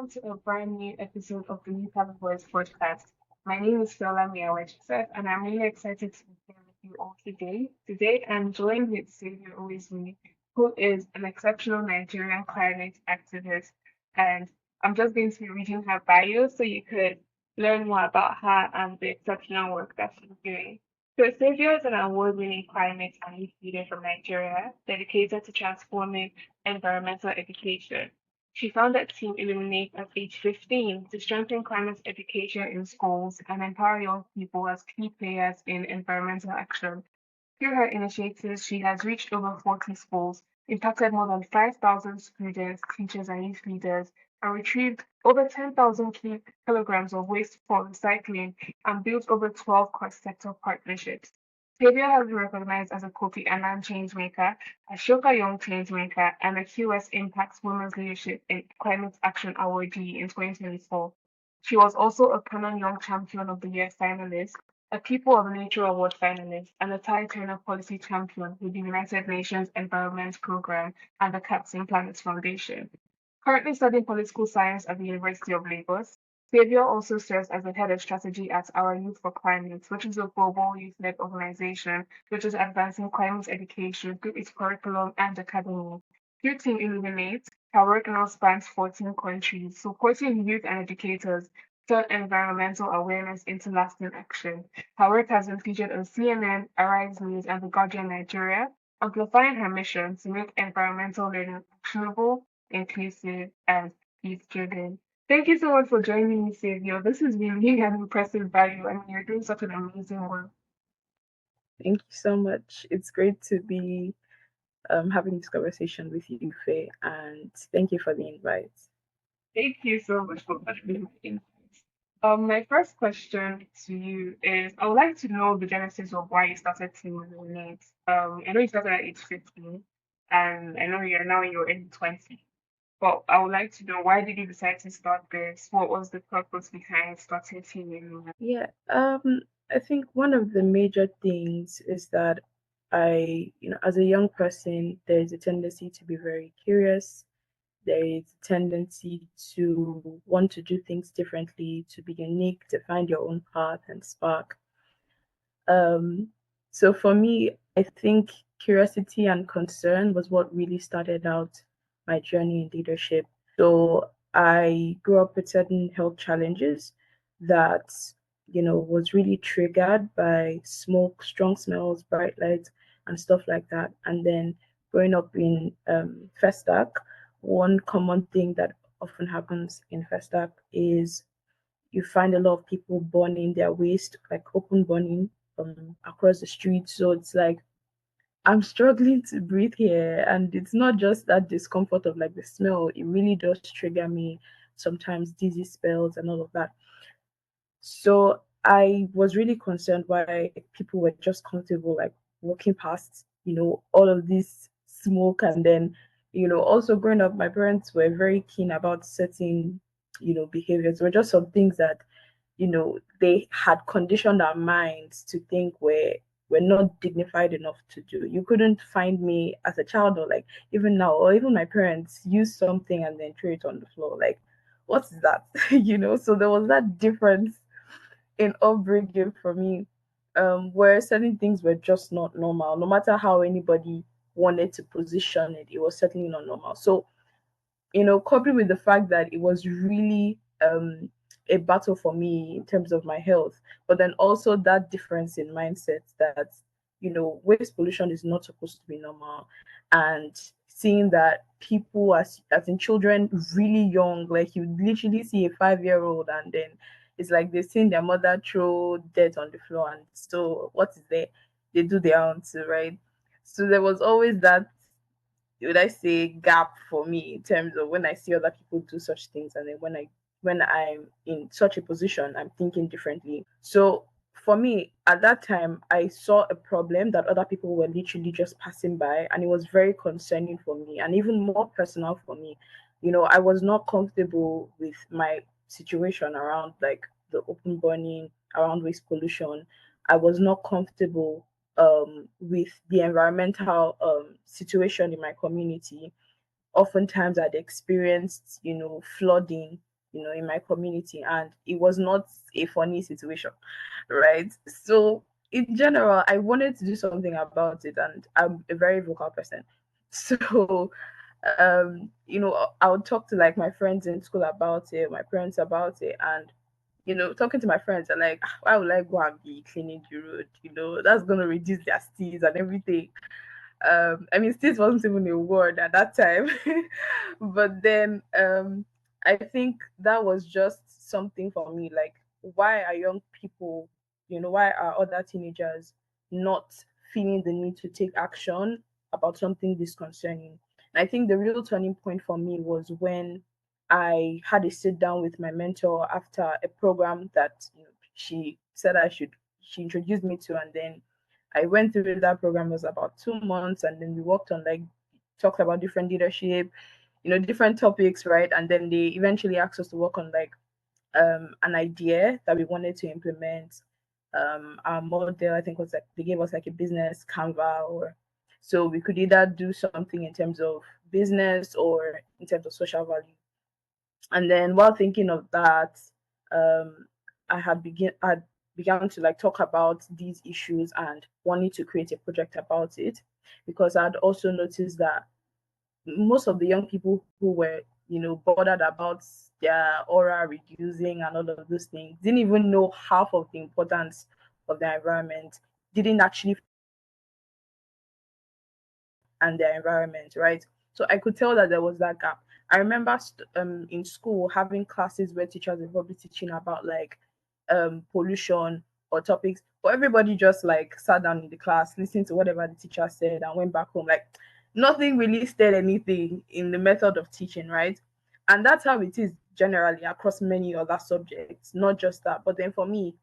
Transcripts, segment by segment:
welcome to a brand new episode of the New Type of Voice podcast. My name is Feolami and I'm really excited to be here with you all today. Today, I'm joined with Saviour Iwezue, who is an exceptional Nigerian climate activist, and I'm just going to be reading her bio so you could learn more about her and the exceptional work that she's doing. So, Saviour is an award-winning climate and youth leader from Nigeria, dedicated to transforming environmental education. She founded Team Illuminate at age 15 to strengthen climate education in schools and empower young people as key players in environmental action. Through her initiatives, she has reached over 40 schools, impacted more than 5,000 students, teachers, and youth leaders, and retrieved over 10,000 kilograms of waste for recycling and built over 12 cross-sector partnerships. Saviour has been recognized as a Kofi Annan changemaker, a Shoka Young changemaker, and a QS Impacts Women's Leadership in Climate Action awardee in 2024. She was also a Canon Young Champion of the Year finalist, a People of Nature Award finalist, and a Ty Turner Policy Champion with the United Nations Environment Programme and the Captain Planets Foundation. Currently studying political science at the University of Lagos, Saviour also serves as the head of strategy at Our Youth for Climate, which is a global youth-led organization which is advancing climate education through its curriculum and academy. Through Team Illuminate, her work now spans 14 countries, supporting youth and educators turn environmental awareness into lasting action. Her work has been featured on CNN, Arise News, and The Guardian Nigeria, amplifying her mission to make environmental learning actionable, inclusive, and youth-driven. Thank you so much for joining me, Saviour. This has been really an impressive value, and you're doing such an amazing work. Thank you so much. It's great to be having this conversation with you, Faye, and thank you for the invite. Thank you so much for being my my first question to you is I would like to know the genesis of why you started Team Illuminate. I know you started at age 15, and I know you're now in your early 20s. But I would like to know why did you decide to start this? What was the purpose behind starting Team Illuminate? Yeah, I think one of the major things is that as a young person, there is a tendency to be very curious. There is a tendency to want to do things differently, to be unique, to find your own path and spark. Um, so for me, I think curiosity and concern was what really started out my journey in leadership. So I grew up with certain health challenges that, was really triggered by smoke, strong smells, bright lights, and stuff like that. And then growing up in Festac, one common thing that often happens in Festac is you find a lot of people burning their waste, like open burning across the street. So it's like I'm struggling to breathe here. And it's not just that discomfort of like the smell, it really does trigger me sometimes dizzy spells and all of that. So I was really concerned why people were just comfortable like walking past, all of this smoke. And then, also growing up, my parents were very keen about certain, behaviors. Were just some things that, they had conditioned our minds to think were not dignified enough to do. You couldn't find me as a child or like even now, or even my parents use something and then throw it on the floor. Like, what's that? So there was that difference in upbringing for me, where certain things were just not normal. No matter how anybody wanted to position it, it was certainly not normal. So, coupled with the fact that it was really a battle for me in terms of my health, but then also that difference in mindset that, waste pollution is not supposed to be normal. And seeing that people as in children really young, like you literally see a 5-year-old and then it's like they've seen their mother throw dirt on the floor, and so what is there? They do their own too, right? So there was always that, would I say, gap for me in terms of when I see other people do such things, and then when I'm in such a position, I'm thinking differently. So for me, at that time, I saw a problem that other people were literally just passing by, and it was very concerning for me, and even more personal for me. I was not comfortable with my situation around like the open burning, around waste pollution. I was not comfortable with the environmental situation in my community. Oftentimes I'd experienced, flooding in my community, and it was not a funny situation, right? So in general, I wanted to do something about it, and I'm a very vocal person. So I would talk to like my friends in school about it, my parents about it, and talking to my friends and like, "Ah, why would I go and be cleaning the road? That's gonna reduce their steez and everything." I mean, steez wasn't even a word at that time, but then I think that was just something for me. Like, why are young people, why are other teenagers not feeling the need to take action about something disconcerting? And I think the real turning point for me was when I had a sit down with my mentor after a program that she said she introduced me to, and then I went through that program. It was about 2 months, and then we worked on like talked about different leadership, different topics, right? And then they eventually asked us to work on like an idea that we wanted to implement. Our model, I think, was like they gave us like a business canva, or so we could either do something in terms of business or in terms of social value. And then while thinking of that, um, I began to like talk about these issues and wanting to create a project about it, because I'd also noticed that most of the young people who were bothered about their aura reducing and all of those things didn't even know half of the importance of their environment, didn't actually and their environment, right? So I could tell that there was that gap. I remember in school having classes where teachers were probably teaching about like pollution or topics, but everybody just like sat down in the class, listened to whatever the teacher said, and went back home. Like nothing really said anything in the method of teaching, right? And that's how it is generally across many other subjects, not just that. But then for me,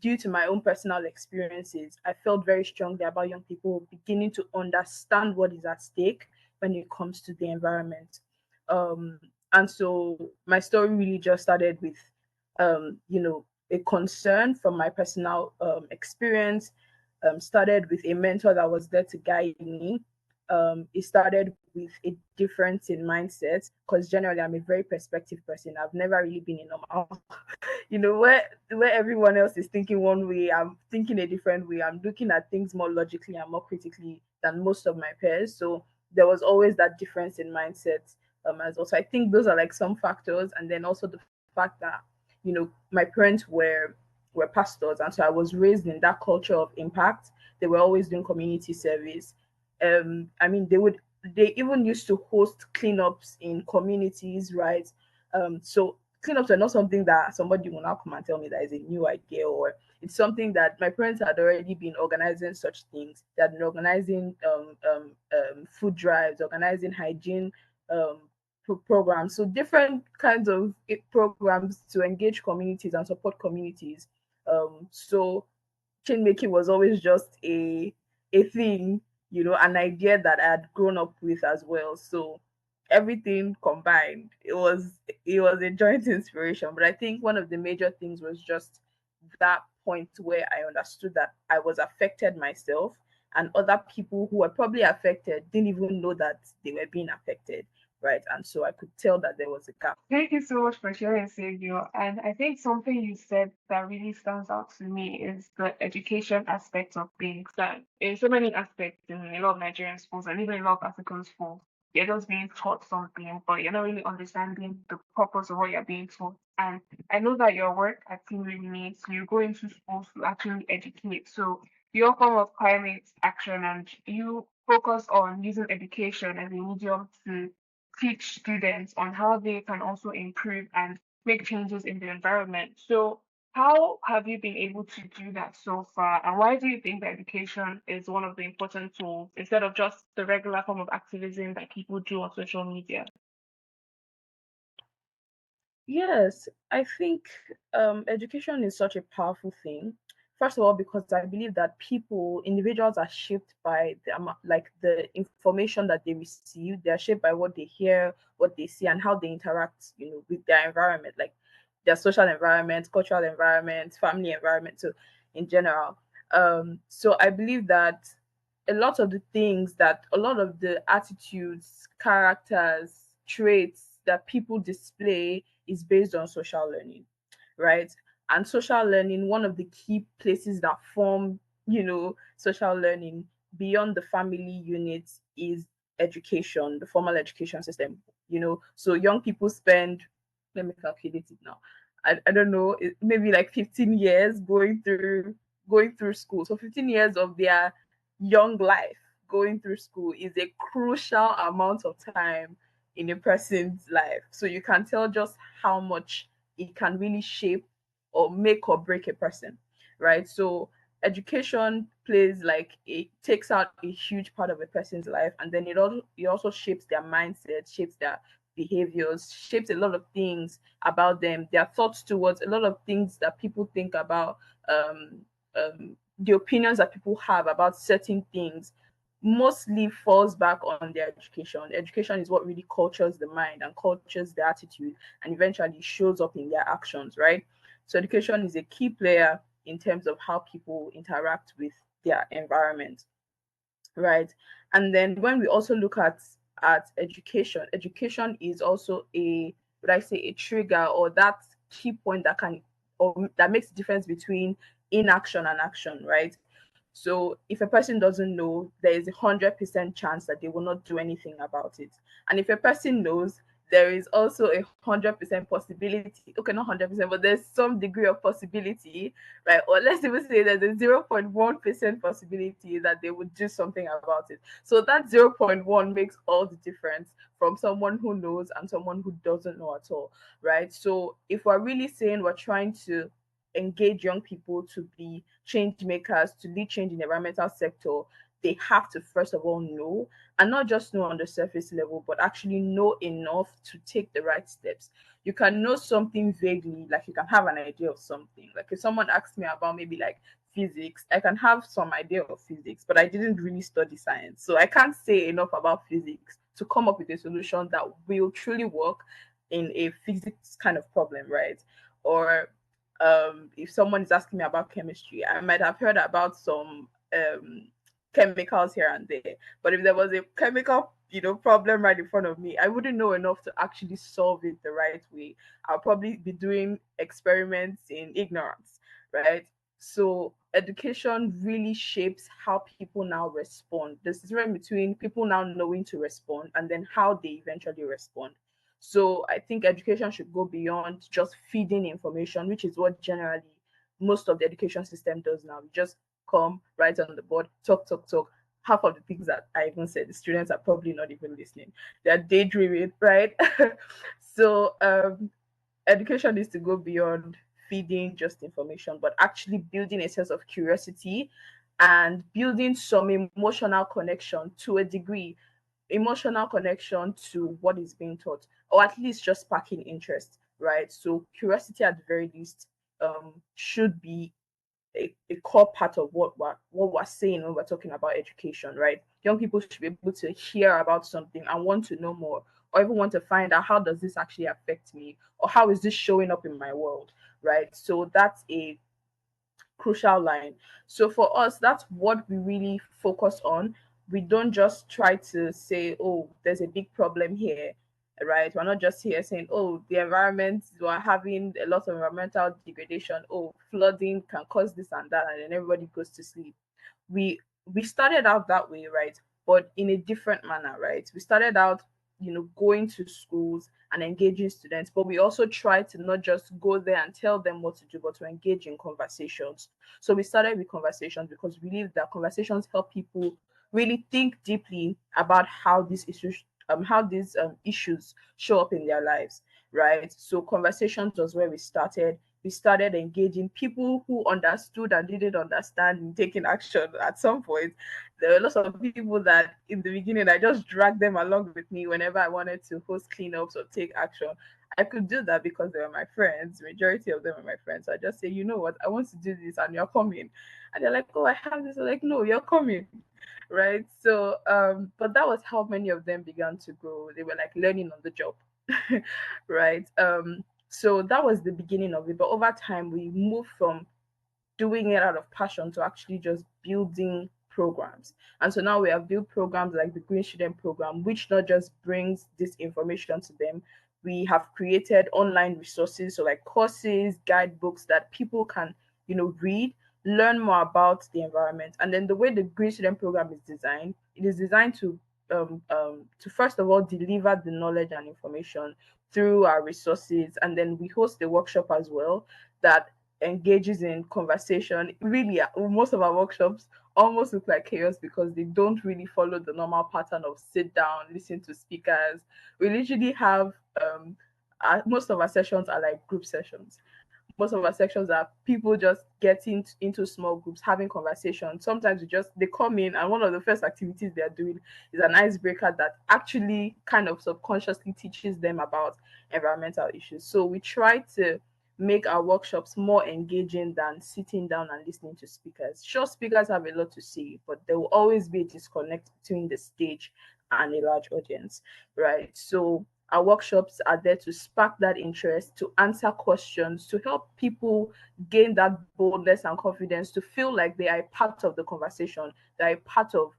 due to my own personal experiences, I felt very strongly about young people beginning to understand what is at stake when it comes to the environment. Um, and so my story really just started with, a concern from my personal experience. Started with a mentor that was there to guide me. It started with a difference in mindset, because generally I'm a very perspective person. I've never really been in normal where everyone else is thinking one way, I'm thinking a different way. I'm looking at things more logically and more critically than most of my peers. So there was always that difference in mindset as well. So I think those are like some factors, and then also the fact that my parents were pastors, and so I was raised in that culture of impact. They were always doing community service. I mean, they even used to host cleanups in communities, right? So cleanups are not something that somebody will now come and tell me that is a new idea, or it's something that my parents had already been organizing such things. They had been organizing food drives, organizing hygiene programs, so different kinds of programs to engage communities and support communities. So chain making was always just a thing, an idea that I had grown up with as well. So everything combined, it was a joint inspiration. But I think one of the major things was just that point where I understood that I was affected myself, and other people who were probably affected didn't even know that they were being affected, right? And so I could tell that there was a gap. Thank you so much for sharing, Saviour. And I think something you said that really stands out to me is the education aspect of things. That in so many aspects in a lot of Nigerian schools and even a lot of African schools, you're just being taught something, but you're not really understanding the purpose of what you're being taught. And I know that your work at Team Illuminate, you go into schools to actually educate. So your form of climate action, and you focus on using education as a medium to teach students on how they can also improve and make changes in the environment. So, how have you been able to do that so far? And why do you think that education is one of the important tools instead of just the regular form of activism that people do on social media? Yes, I think education is such a powerful thing. First of all, because I believe that individuals are shaped by like the information that they receive. They are shaped by what they hear, what they see, and how they interact, with their environment, like their social environment, cultural environment, family environment, so in general. So I believe that a lot of the attitudes, characters, traits that people display is based on social learning, right? And social learning, one of the key places that form, social learning beyond the family units is education, the formal education system. So young people spend, let me calculate it now. I don't know, maybe like 15 years going through school. So 15 years of their young life going through school is a crucial amount of time in a person's life. So you can tell just how much it can really shape or make or break a person, right? So education plays like it takes out a huge part of a person's life, and then it also shapes their mindset, shapes their behaviors, shapes a lot of things about them, their thoughts towards a lot of things that people think about, um, the opinions that people have about certain things mostly falls back on their education. Education is what really cultures the mind and cultures the attitude and eventually shows up in their actions, right? So education is a key player in terms of how people interact with their environment, right? And then when we also look at education is also a, would I say, a trigger, or that key point that can, or that makes the difference between inaction and action, right? So if a person doesn't know, there is 100% chance that they will not do anything about it. And if a person knows, there is also 100% possibility. Okay, not 100%, but there's some degree of possibility, right? Or let's even say there's a 0.1% possibility that they would do something about it. So that 0.1 makes all the difference from someone who knows and someone who doesn't know at all, right? So if we're really saying we're trying to engage young people to be change makers, to lead change in the environmental sector, they have to first of all know, and not just know on the surface level, but actually know enough to take the right steps. You can know something vaguely, like you can have an idea of something. Like if someone asks me about maybe like physics, I can have some idea of physics, but I didn't really study science. So I can't say enough about physics to come up with a solution that will truly work in a physics kind of problem, right? Or if someone is asking me about chemistry, I might have heard about some chemicals here and there. But if there was a chemical, problem right in front of me, I wouldn't know enough to actually solve it the right way. I'll probably be doing experiments in ignorance, right? So education really shapes how people now respond. There's a difference between people now knowing to respond and then how they eventually respond. So I think education should go beyond just feeding information, which is what generally most of the education system does now. We just come, write on the board, talk, talk, talk. Half of the things that I even said, the students are probably not even listening. They're daydreaming, right? So education needs to go beyond feeding just information, but actually building a sense of curiosity and building some emotional connection to a degree, emotional connection to what is being taught, or at least just sparking interest, right? So curiosity at the very least should be a core part of what we're saying when we're talking about education, right? Young people should be able to hear about something and want to know more, or even want to find out, how does this actually affect me, or how is this showing up in my world, right? So that's a crucial line. So for us, that's what we really focus on. We don't just try to say, oh, there's a big problem here, right? We're not just here saying, oh, the environment, we're having a lot of environmental degradation, oh, flooding can cause this and that, and then everybody goes to sleep. We started out that way, right? But in a different manner, right? We started out, going to schools and engaging students, but we also try to not just go there and tell them what to do, but to engage in conversations. So we started with conversations because we believe that conversations help people really think deeply about how these issues show up in their lives, right? So conversations was where we started engaging people who understood and didn't understand and taking action at some point. There were lots of people that in the beginning I just dragged them along with me whenever I wanted to host cleanups or take action. I could do that because they were my friends. Majority of them are my friends. So I just say, you know what, I want to do this and you're coming. And they're like, oh, I have this. I'm like, no, you're coming. Right. So but that was how many of them began to grow. They were like learning on the job. Right. So that was the beginning of it. But over time we moved from doing it out of passion to actually just building programs. And so now we have built programs like the Green Student Program, which not just brings this information to them, We have created online resources, so like courses, guidebooks that people can, read, learn more about the environment. And then the way the Green Student Program is designed, it is designed to first of all deliver the knowledge and information through our resources, and then we host a workshop as well that engages in conversation. Really, most of our workshops almost look like chaos because they don't really follow the normal pattern of sit down, listen to speakers. We literally have most of our sessions are like group sessions. Most of our sections are people just getting into small groups, having conversations. Sometimes they come in, and one of the first activities they are doing is an icebreaker that actually kind of subconsciously teaches them about environmental issues. So we try to make our workshops more engaging than sitting down and listening to speakers. Sure, speakers have a lot to say, but there will always be a disconnect between the stage and a large audience, right? So our workshops are there to spark that interest, to answer questions, to help people gain that boldness and confidence, to feel like they are a part of the conversation, they are a part of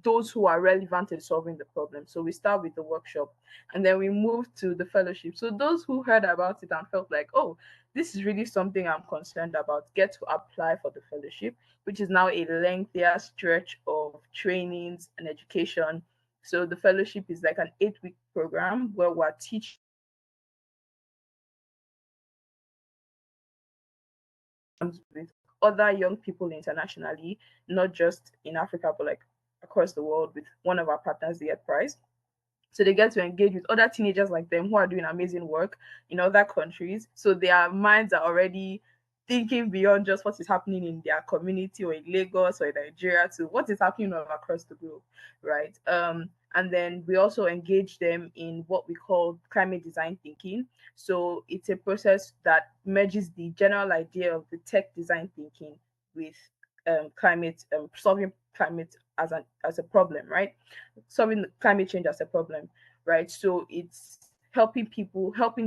those who are relevant in solving the problem. So we start with the workshop, and then we move to the fellowship. So those who heard about it and felt like, oh, this is really something I'm concerned about, get to apply for the fellowship, which is now a lengthier stretch of trainings and education. So the fellowship is like an 8-week program where we're teaching with other young people internationally, not just in Africa, but like across the world with one of our partners, the Prize. So they get to engage with other teenagers like them who are doing amazing work in other countries. So their minds are already thinking beyond just what is happening in their community or in Lagos or in Nigeria to what is happening all across the globe, right? And then we also engage them in what we call climate design thinking. So it's a process that merges the general idea of the tech design thinking with climate, solving climate as a problem, right? Solving climate change as a problem, right? So it's helping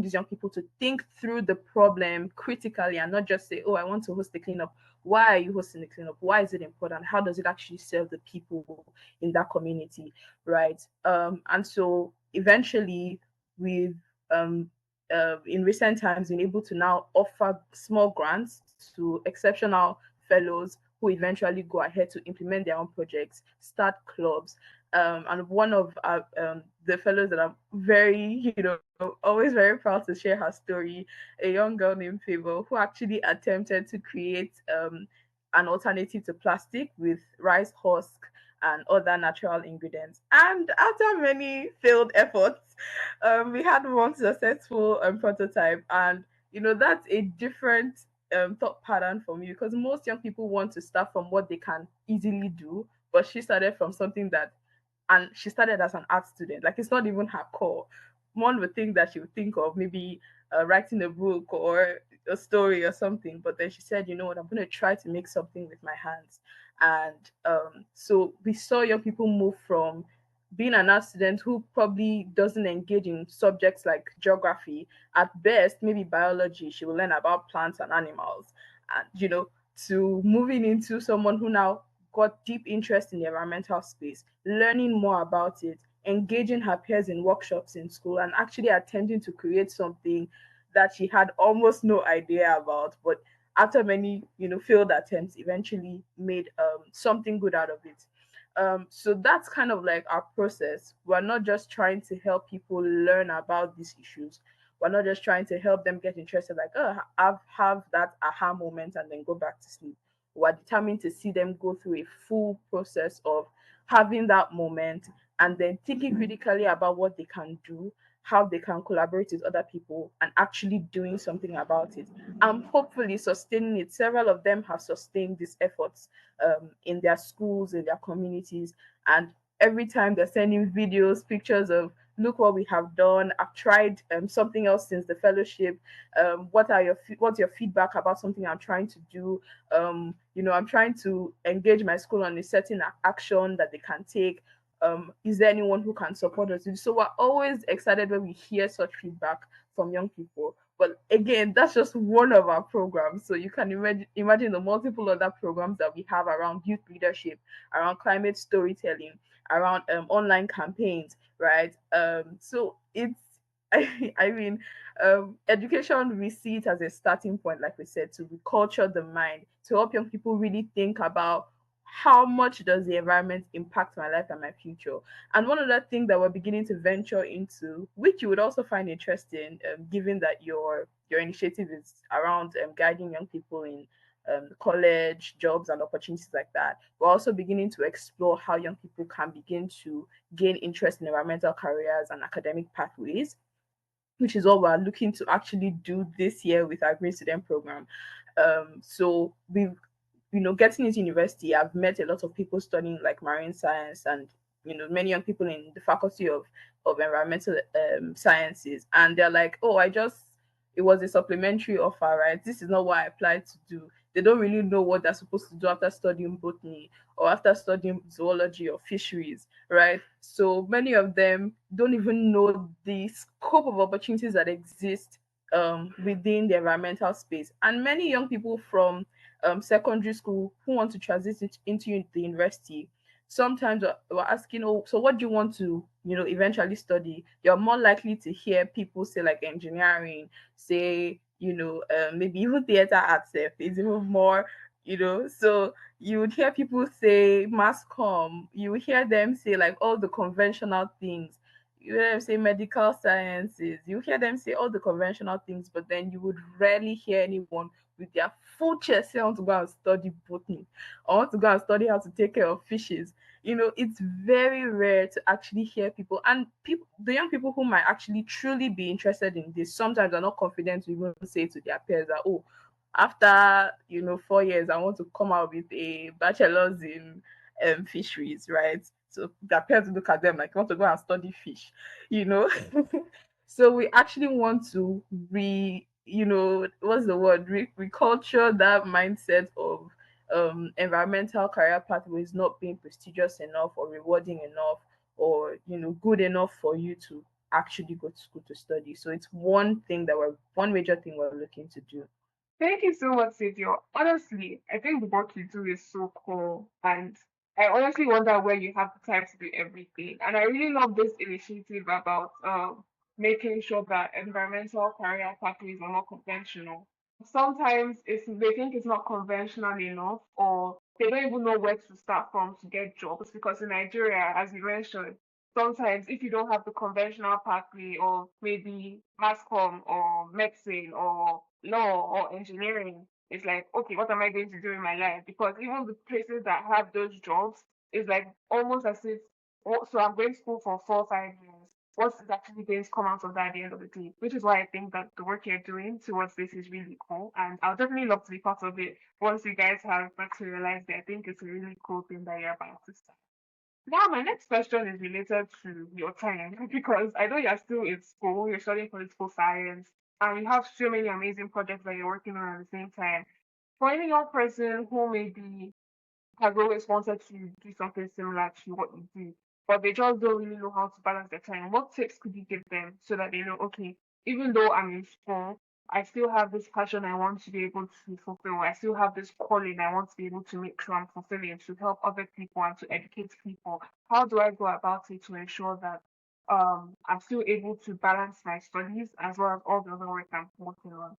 these young people to think through the problem critically and not just say, oh, I want to host the cleanup. Why are you hosting the cleanup? Why is it important? How does it actually serve the people in that community, right? And so eventually we've in recent times been able to now offer small grants to exceptional fellows who eventually go ahead to implement their own projects, start clubs. And one of the fellows that I'm very, always very proud to share her story, a young girl named Favor, who actually attempted to create an alternative to plastic with rice husk and other natural ingredients. And after many failed efforts, we had one successful prototype. And, that's a different thought pattern for me because most young people want to start from what they can easily do, but she started from something that, and she started as an art student. Like it's not even her core. One would think that she would think of maybe writing a book or a story or something, but then she said, you know what, I'm going to try to make something with my hands. And so we saw young people move from being an art student who probably doesn't engage in subjects like geography, at best maybe biology, she will learn about plants and animals, and to moving into someone who now got deep interest in the environmental space, learning more about it, engaging her peers in workshops in school, and actually attempting to create something that she had almost no idea about, but after many failed attempts eventually made something good out of it. So that's kind of like our process. We're not just trying to help people learn about these issues. We're not just trying to help them get interested, like, oh, have that aha moment and then go back to sleep. We're determined to see them go through a full process of having that moment and then thinking critically about what they can do, how they can collaborate with other people, and actually doing something about it. And hopefully sustaining it. Several of them have sustained these efforts in their schools, in their communities. And every time they're sending videos, pictures of, look what we have done. I've tried something else since the fellowship. What's your feedback about something I'm trying to do? I'm trying to engage my school on a certain action that they can take. Is there anyone who can support us? So we're always excited when we hear such feedback from young people. But again, that's just one of our programs. So you can imagine the multiple other programs that we have around youth leadership, around climate storytelling, around online campaigns, right? So I mean, education, we see it as a starting point, like we said, to reculture the mind, to help young people really think about how much does the environment impact my life and my future. And one other thing that we're beginning to venture into, which you would also find interesting, given that your initiative is around guiding young people in college, jobs, and opportunities like that. We're also beginning to explore how young people can begin to gain interest in environmental careers and academic pathways, which is what we're looking to actually do this year with our Green Student Program. So we've, getting into university, I've met a lot of people studying like marine science and, many young people in the faculty of environmental sciences. And they're like, oh, it was a supplementary offer, right? This is not what I applied to do. They don't really know what they're supposed to do after studying botany or after studying zoology or fisheries, right? So many of them don't even know the scope of opportunities that exist within the environmental space. And many young people from secondary school who want to transition into the university, sometimes we're asking, oh, so what do you want to, eventually study? You're more likely to hear people say like engineering, say, maybe even theater arts is even more, so you would hear people say mass comm, you would hear them say like all the conventional things, you hear them say medical sciences, you hear them say all the conventional things, but then you would rarely hear anyone with their full chest say I want to go and study botany, I want to go and study how to take care of fishes. It's very rare to actually hear people, and people, the young people who might actually truly be interested in this, sometimes are not confident to even say to their peers that, oh, after 4 years I want to come out with a bachelor's in fisheries, right? So their parents look at them like, you want to go and study fish, you know so we actually want to what's the word, reculture that mindset of environmental career pathways not being prestigious enough or rewarding enough or good enough for you to actually go to school to study. So it's one major thing we're looking to do. Thank you so much, Saviour. Honestly, I think the work you do is so cool. And I honestly wonder where you have the time to do everything. And I really love this initiative about making sure that environmental career pathways are more conventional. Sometimes they think it's not conventional enough, or they don't even know where to start from to get jobs, because in Nigeria, as you mentioned, sometimes if you don't have the conventional pathway or maybe mass comm or medicine or law or engineering, it's like, okay, what am I going to do in my life? Because even the places that have those jobs, is like almost as if, oh, so I'm going to school for 4 or 5 years. What is actually going to come out of that at the end of the day? Which is why I think that the work you're doing towards this is really cool. And I'll definitely love to be part of it once you guys have materialized it. I think it's a really cool thing that you're about to start. Now, my next question is related to your time because I know you're still in school, you're studying political science, and you have so many amazing projects that you're working on at the same time. For any young person who maybe has always wanted to do something similar to what you do, but they just don't really know how to balance their time. What tips could you give them so that they know, okay, even though I'm in school, I still have this passion I want to be able to fulfill. I still have this calling I want to be able to make sure I'm fulfilling to help other people and to educate people. How do I go about it to ensure that I'm still able to balance my studies as well as all the other work I'm working on?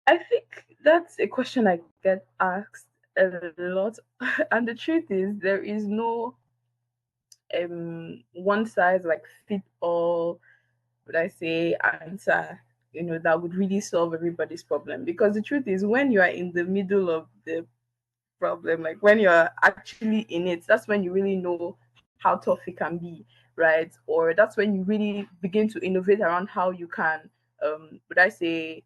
I think that's a question I get asked a lot. And the truth is, there is no one size like fit all, would I say, answer, that would really solve everybody's problem. Because the truth is, when you are in the middle of the problem, like when you're actually in it, that's when you really know how tough it can be, right? Or that's when you really begin to innovate around how you can, would I say,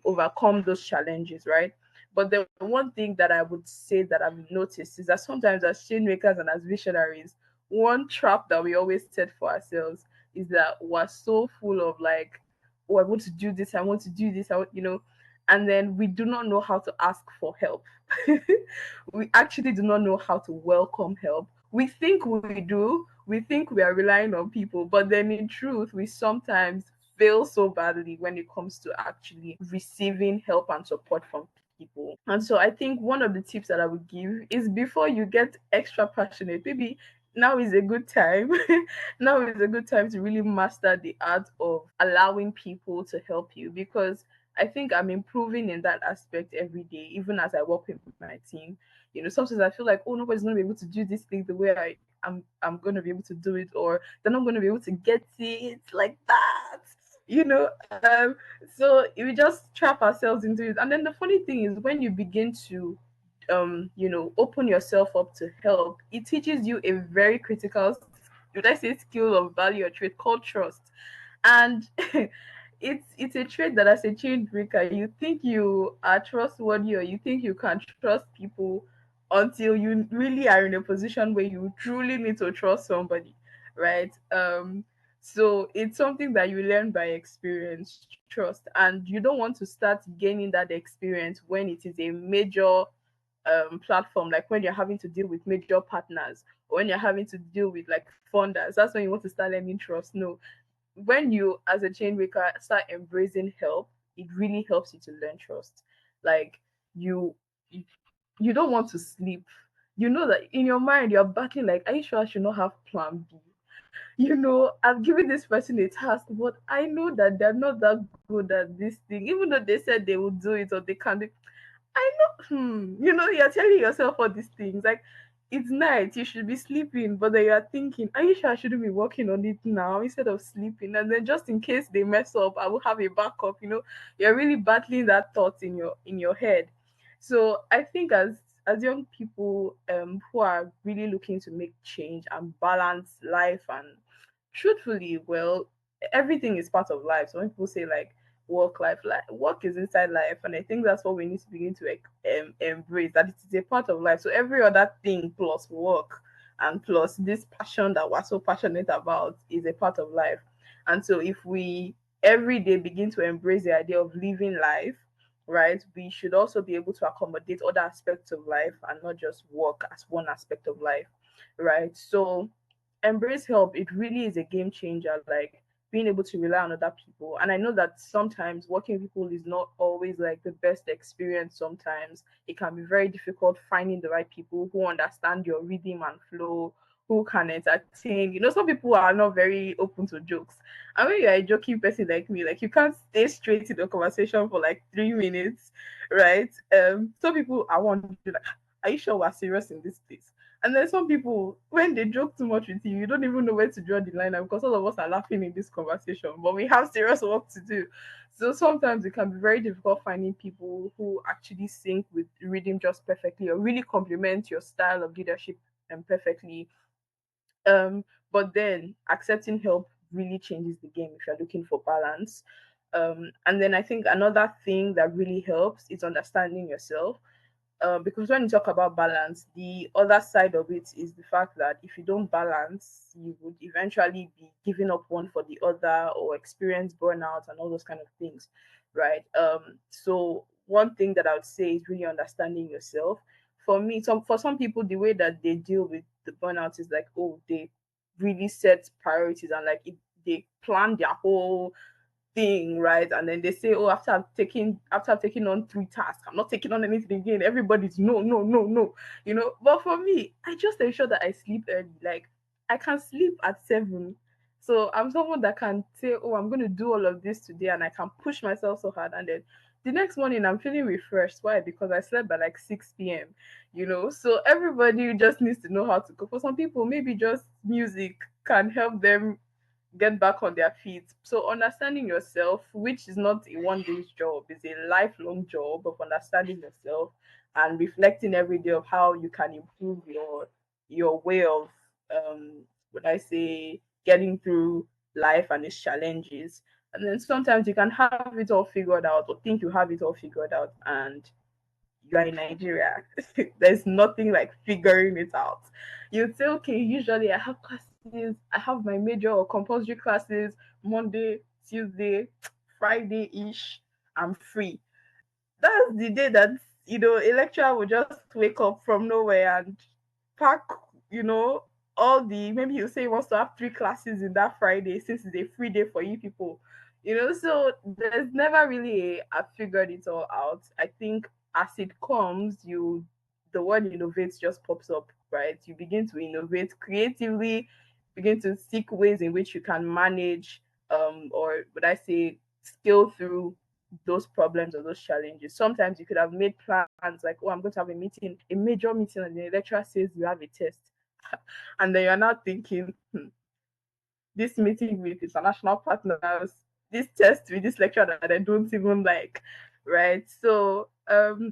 overcome those challenges, right? But the one thing that I would say that I've noticed is that sometimes as change makers and as visionaries, one trap that we always set for ourselves is that we're so full of like, oh, I want to do this, I want to do this, and then we do not know how to ask for help. We actually do not know how to welcome help. We think we do, we think we are relying on people, but then in truth, we sometimes fail so badly when it comes to actually receiving help and support from people. And so I think one of the tips that I would give is before you get extra passionate, maybe now is a good time. Now is a good time to really master the art of allowing people to help you, because I think I'm improving in that aspect every day, even as I work with my team. Sometimes I feel like, oh, nobody's gonna be able to do this thing the way I'm gonna be able to do it, or they're not gonna be able to get it like that. You know, so we just trap ourselves into it. And then the funny thing is, when you begin to open yourself up to help, it teaches you a very critical, would I say, skill of value or trait called trust. And it's a trait that, as a change breaker, you think you are trustworthy, or you think you can trust people until you really are in a position where you truly need to trust somebody, right? So it's something that you learn by experience, trust, and you don't want to start gaining that experience when it is a major platform, like when you're having to deal with major partners, or when you're having to deal with like funders. That's when you want to start learning trust. No, when you, as a chain breaker, start embracing help, it really helps you to learn trust. Like, you you don't want to sleep. You know that in your mind you're battling, like, are you sure I should not have plan B? I've given this person a task, but I know that they're not that good at this thing, even though they said they will do it, or they can do. I know, you're telling yourself all these things. Like, it's night, you should be sleeping, but then you're thinking, are you sure I shouldn't be working on it now instead of sleeping? And then, just in case they mess up, I will have a backup. You're really battling that thought in your head. So I think, as young people, who are really looking to make change and balance life, and truthfully, well, everything is part of life. So when people say, like, work work is inside life, and I think that's what we need to begin to, like, embrace, that it is a part of life. So every other thing plus work and plus this passion that we're so passionate about is a part of life. And so if we every day begin to embrace the idea of living life, right, we should also be able to accommodate other aspects of life and not just work as one aspect of life, right? So embrace help. It really is a game changer. Like, being able to rely on other people. And I know that sometimes working with people is not always like the best experience. Sometimes it can be very difficult finding the right people who understand your rhythm and flow, who can entertain. Some people are not very open to jokes. And when you're a joking person like me, like, you can't stay straight in the conversation for like 3 minutes, right? Some people are wondering, like, are you sure we're serious in this place? And then some people, when they joke too much with you, you don't even know where to draw the line, because all of us are laughing in this conversation, but we have serious work to do. So sometimes it can be very difficult finding people who actually sync with rhythm just perfectly, or really complement your style of leadership perfectly. But then accepting help really changes the game if you're looking for balance. And then I think another thing that really helps is understanding yourself, because when you talk about balance, the other side of it is the fact that if you don't balance, you would eventually be giving up one for the other, or experience burnout and all those kind of things, right? So one thing that I would say is really understanding yourself. For some people, the way that they deal with the burnout is like, oh, they really set priorities, and like, they plan their whole thing, right? And then they say, oh, after I've taken on 3 tasks, I'm not taking on anything again. Everybody's no, no, no, no. But for me, I just ensure that I sleep early. Like, I can sleep at 7. So I'm someone that can say, oh, I'm gonna do all of this today, and I can push myself so hard, and then the next morning I'm feeling refreshed. Why? Because I slept by like 6 p.m. So everybody just needs to know how to cook. For some people, maybe just music can help them get back on their feet. So understanding yourself, which is not a one day's job, is a lifelong job of understanding yourself and reflecting every day of how you can improve your way of would I say, getting through life and its challenges. And then sometimes you can have it all figured out, or think you have it all figured out, and you are in Nigeria. There's nothing like figuring it out. You'd say, okay, usually I have classes, I have my major or compulsory classes Monday, Tuesday, Friday ish. I'm free. That's the day that a lecturer will just wake up from nowhere and pack, you know, all the maybe he'll say he wants to have 3 classes in that Friday, since it's a free day for you people. So there's never really I figured it all out. I think as it comes, the word innovate just pops up right? You begin to innovate creatively, begin to seek ways in which you can manage, or would I say, scale through those problems or those challenges. Sometimes you could have made plans like, oh, I'm going to have a meeting, a major meeting, and the lecturer says you have a test. And then you're now thinking, this meeting with international partners, this test with this lecture that I don't even like, right? So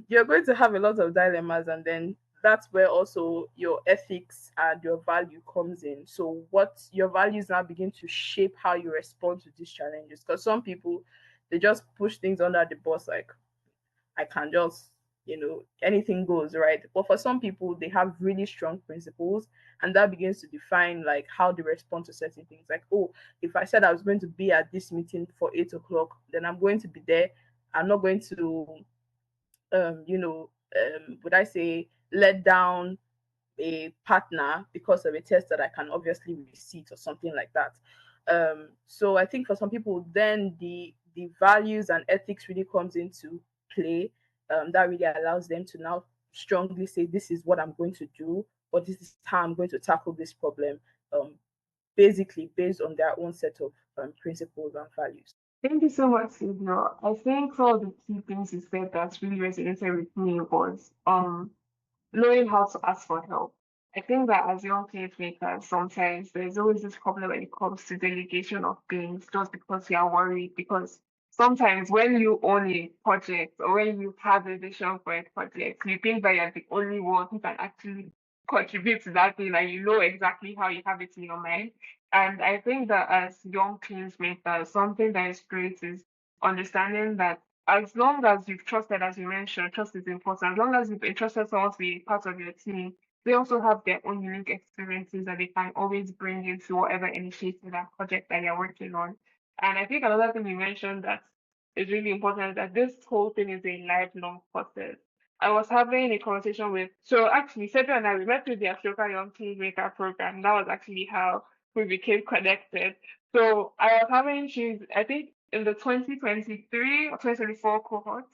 you're going to have a lot of dilemmas, and then that's where also your ethics and your value comes in. So what your values now begin to shape how you respond to these challenges. Because some people, they just push things under the bus, like I can just, anything goes, right? But for some people, they have really strong principles, and that begins to define like how they respond to certain things. Like, oh, if I said I was going to be at this meeting for 8 o'clock, then I'm going to be there. I'm not going to, would I say, let down a partner because of a test that I can obviously receipt or something like that. So I think for some people, then the values and ethics really comes into play. That really allows them to now strongly say, this is what I'm going to do, or this is how I'm going to tackle this problem. Basically based on their own set of principles and values. Thank you so much, Silvio. I think some of the key things you said that really resonated with me was knowing how to ask for help. I think that as young change makers, sometimes there's always this problem when it comes to delegation of things just because you are worried. Because sometimes when you own a project or when you have a vision for a project, you think that you're the only one who can actually contribute to that thing and you know exactly how you have it in your mind. And I think that as young change makers, something that is great is understanding that as long as you've trusted, as you mentioned, trust is important. As long as you've entrusted someone to be part of your team, they also have their own unique experiences that they can always bring into whatever initiative and project that you're working on. And I think another thing you mentioned that is really important is that this whole thing is a lifelong process. I was having a conversation with, so actually, Saviour and I, we met through the Africa Young Kingmaker program. That was actually how we became connected. So I was having, she's, I think, in the 2023 or 2024 cohorts.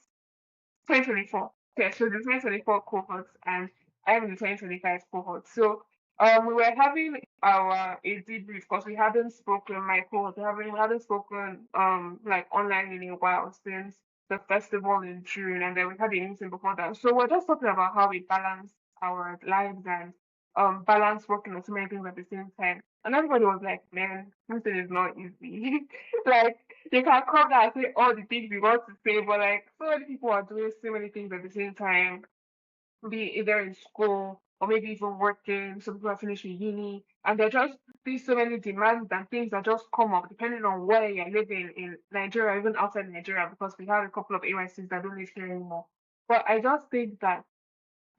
2024. Okay, so the 2024 cohorts and I'm in the 2025 cohort. So we were having our a debrief because we hadn't spoken, my cohort, we hadn't spoken like online in a while since the festival in June, and then we had a meeting before that. So we're just talking about how we balance our lives and balance working on so many things at the same time. And everybody was like, man, this thing is not easy. Like you can come down and say all the things you want to say, but like so many people are doing so many things at the same time, be either in school or maybe even working. Some people are finishing uni, and there just be so many demands and things that just come up depending on where you're living in Nigeria, even outside Nigeria, because we have a couple of AYCs that don't live here anymore. But I just think that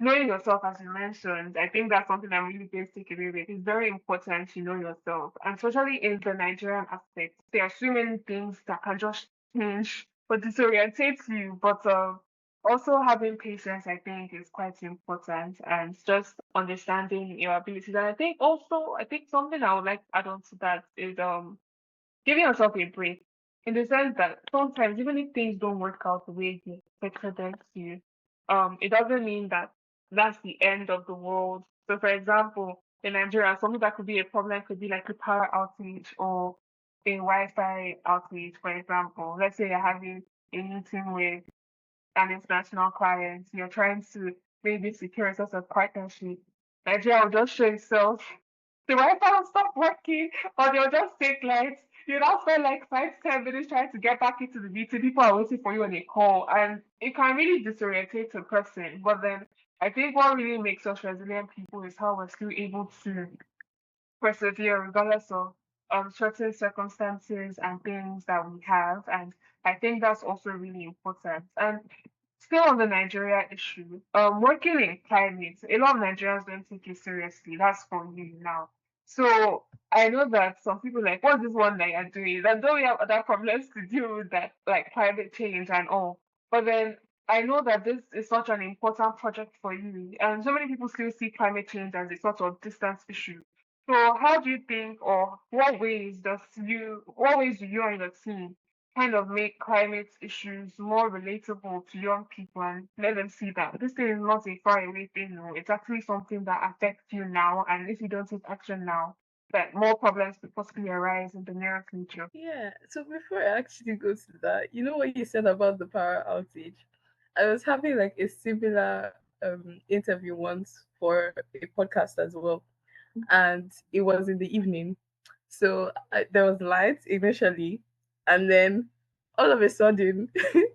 knowing yourself, as you mentioned, I think that's something I'm really going to take away with. It's very important to know yourself, and especially in the Nigerian aspect. There are so many things that can just change or disorientate you, but also having patience, I think, is quite important, and just understanding your abilities. And I think also, I think something I would like to add on to that is giving yourself a break in the sense that sometimes even if things don't work out the way you expected them to, it doesn't mean that that's the end of the world. So for example, in Nigeria, something that could be a problem could be like a power outage or a Wi-Fi outage, for example. Let's say you're having a meeting with an international client, you're trying to maybe secure a sort of partnership. Nigeria will just show itself the Wi-Fi will stop working, or they'll just take lights. You now spend like 5 to 10 minutes trying to get back into the meeting. People are waiting for you on a call, and it can really disorientate a person. But then I think what really makes us resilient people is how we're still able to persevere regardless of certain circumstances and things that we have. And I think that's also really important. And still on the Nigeria issue, working in climate, a lot of Nigerians don't take it seriously. That's for you now. So I know that some people like, what's this one that you're doing? And don't we have other problems to deal with that, like climate change and all? But then I know that this is such an important project for you, and so many people still see climate change as a sort of distance issue. So how do you think, or what ways do you and your team kind of make climate issues more relatable to young people and let them see that this thing is not a far away thing, no. It's actually something that affects you now, and if you don't take action now, that more problems could possibly arise in the near future. Yeah, so before I actually go to that, you know what you said about the power outage? I was having like a similar interview once for a podcast as well, and it was in the evening. So there was light initially, and then all of a sudden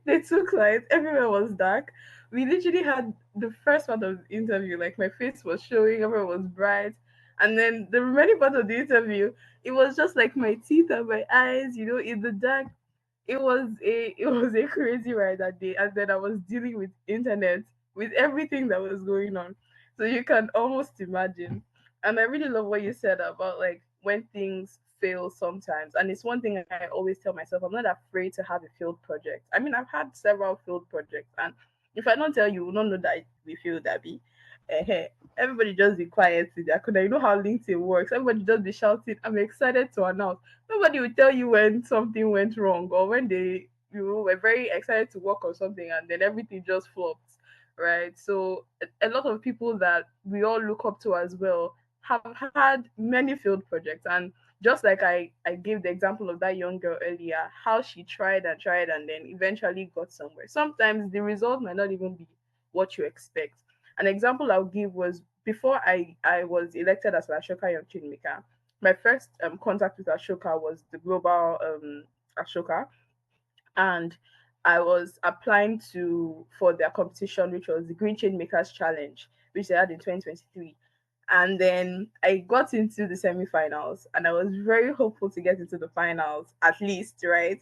they took light. Everywhere was dark. We literally had the first part of the interview, like my face was showing, everyone was bright, and then the remaining part of the interview, it was just like my teeth and my eyes, in the dark. It was a crazy ride that day, and then I was dealing with internet, with everything that was going on. So you can almost imagine. And I really love what you said about like when things fail sometimes. And it's one thing I always tell myself, I'm not afraid to have a failed project. I mean, I've had several failed projects, and if I don't tell you, you will not know that we failed, Abby. uh Everybody just be quiet in their corner. You know how LinkedIn works. Everybody just be shouting, I'm excited to announce. Nobody will tell you when something went wrong, or when they were very excited to work on something and then everything just flopped, right? So a lot of people that we all look up to as well have had many failed projects. And just like I gave the example of that young girl earlier, how she tried and tried and then eventually got somewhere. Sometimes the result might not even be what you expect. An example I'll give was before I was elected as an Ashoka Young Kingmaker. My first contact with Ashoka was the global Ashoka, and I was applying to for their competition, which was the Green Change Makers Challenge, which they had in 2023. And then I got into the semifinals, and I was very hopeful to get into the finals at least, right?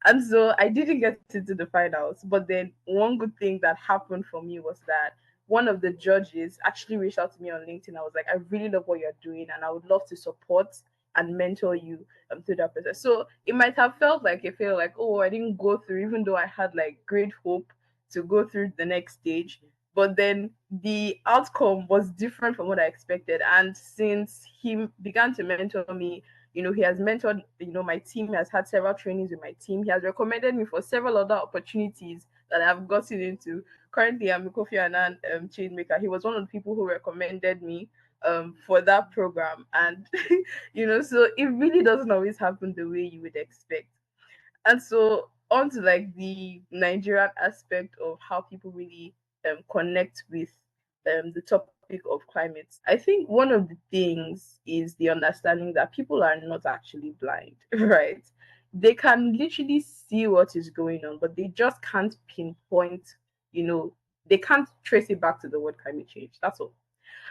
And so I didn't get into the finals. But then one good thing that happened for me was that one of the judges actually reached out to me on LinkedIn. I was like, I really love what you're doing, and I would love to support and mentor you through that process. So it might have felt like a fail, like, oh, I didn't go through, even though I had like great hope to go through the next stage. But then the outcome was different from what I expected. And since he began to mentor me, he has mentored, my team, has had several trainings with my team. He has recommended me for several other opportunities that I've gotten into. Currently, I'm a Kofi Annan chain maker. He was one of the people who recommended me for that program. And, so it really doesn't always happen the way you would expect. And so on to like the Nigerian aspect of how people really connect with the topic of climate. I think one of the things is the understanding that people are not actually blind, right? They can literally see what is going on, but they just can't pinpoint, you know, they can't trace it back to the word climate change. That's all,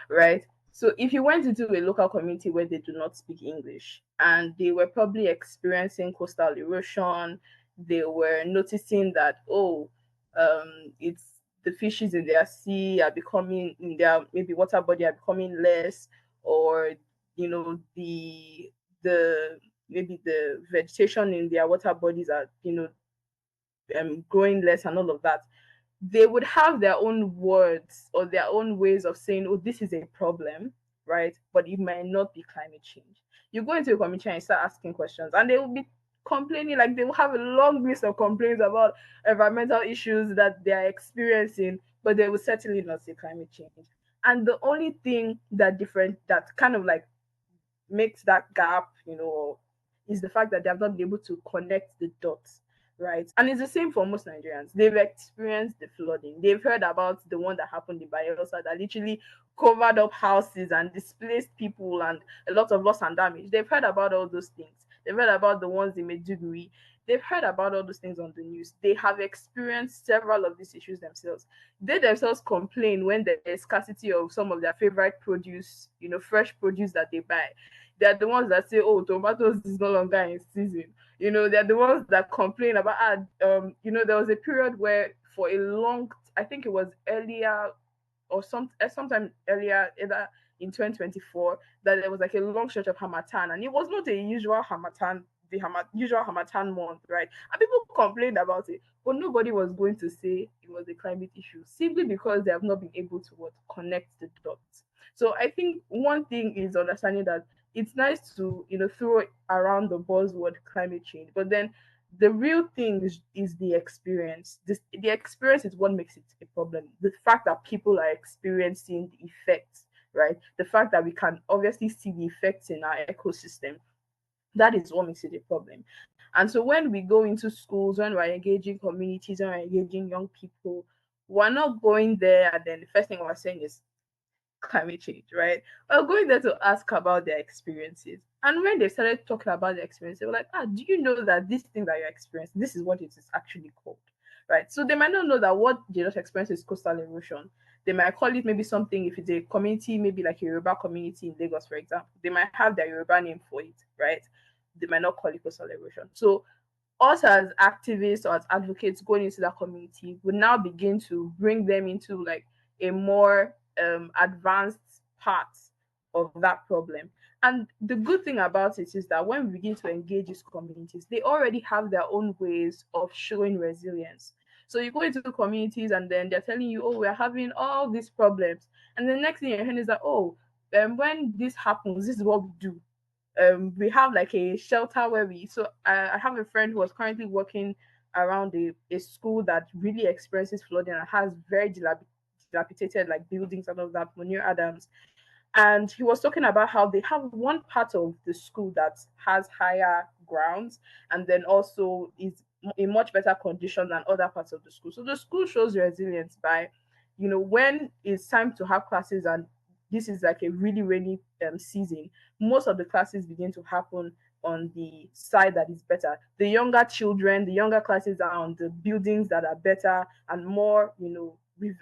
right? So if you went into a local community where they do not speak English and they were probably experiencing coastal erosion, they were noticing that, oh, it's the fishes in their sea are becoming, in their maybe water body are becoming less, or the maybe the vegetation in their water bodies are growing less and all of that. They would have their own words or their own ways of saying, oh, this is a problem, right? But it might not be climate change. You go into a community and you start asking questions, and they will be complaining, like they will have a long list of complaints about environmental issues that they are experiencing, but they will certainly not say climate change. And the only thing that kind of like makes that gap, is the fact that they have not been able to connect the dots, right? And it's the same for most Nigerians. They've experienced the flooding. They've heard about the one that happened in Bayelsa that literally covered up houses and displaced people and a lot of loss and damage. They've heard about all those things. They've heard about the ones in Medjugorje. They've heard about all those things on the news. They have experienced several of these issues themselves. They themselves complain when there is scarcity of some of their favorite produce, fresh produce that they buy. They're the ones that say, "Oh, tomatoes is no longer in season." They're the ones that complain about. There was a period where, for a long, I think it was earlier or sometime earlier, either in 2024, that there was like a long stretch of Hamatan, and it was not a usual Hamatan, usual Hamatan month, right? And people complained about it, but nobody was going to say it was a climate issue simply because they have not been able to connect the dots. So I think one thing is understanding that it's nice to throw around the buzzword climate change, but then the real thing is the experience. The experience is what makes it a problem. The fact that people are experiencing the effects, right? The fact that we can obviously see the effects in our ecosystem, that is what makes it a problem. And so when we go into schools, when we're engaging communities, when we're engaging young people, we're not going there and then the first thing we're saying is climate change, right? We're going there to ask about their experiences. And when they started talking about their experience, they were like, do you know that this thing that you're experiencing, this is what it is actually called? Right. So they might not know that what they just experienced is coastal erosion. They might call it maybe something, if it's a community, maybe like a Yoruba community in Lagos, for example, they might have their Yoruba name for it, right? They might not call it coastal erosion. So us as activists or as advocates going into that community would now begin to bring them into like a more advanced part of that problem. And the good thing about it is that when we begin to engage these communities, they already have their own ways of showing resilience. So you go into the communities and then they're telling you, oh, we're having all these problems. And the next thing you're hearing is that, oh, when this happens, this is what we do. We have like a shelter where I have a friend who was currently working around a school that really experiences flooding and has very dilapidated like buildings and all of that, near Adams. And he was talking about how they have one part of the school that has higher grounds and then also is in much better condition than other parts of the school. So the school shows resilience by, when it's time to have classes and this is like a really rainy season, most of the classes begin to happen on the side that is better. The younger children, the younger classes are on the buildings that are better and more, with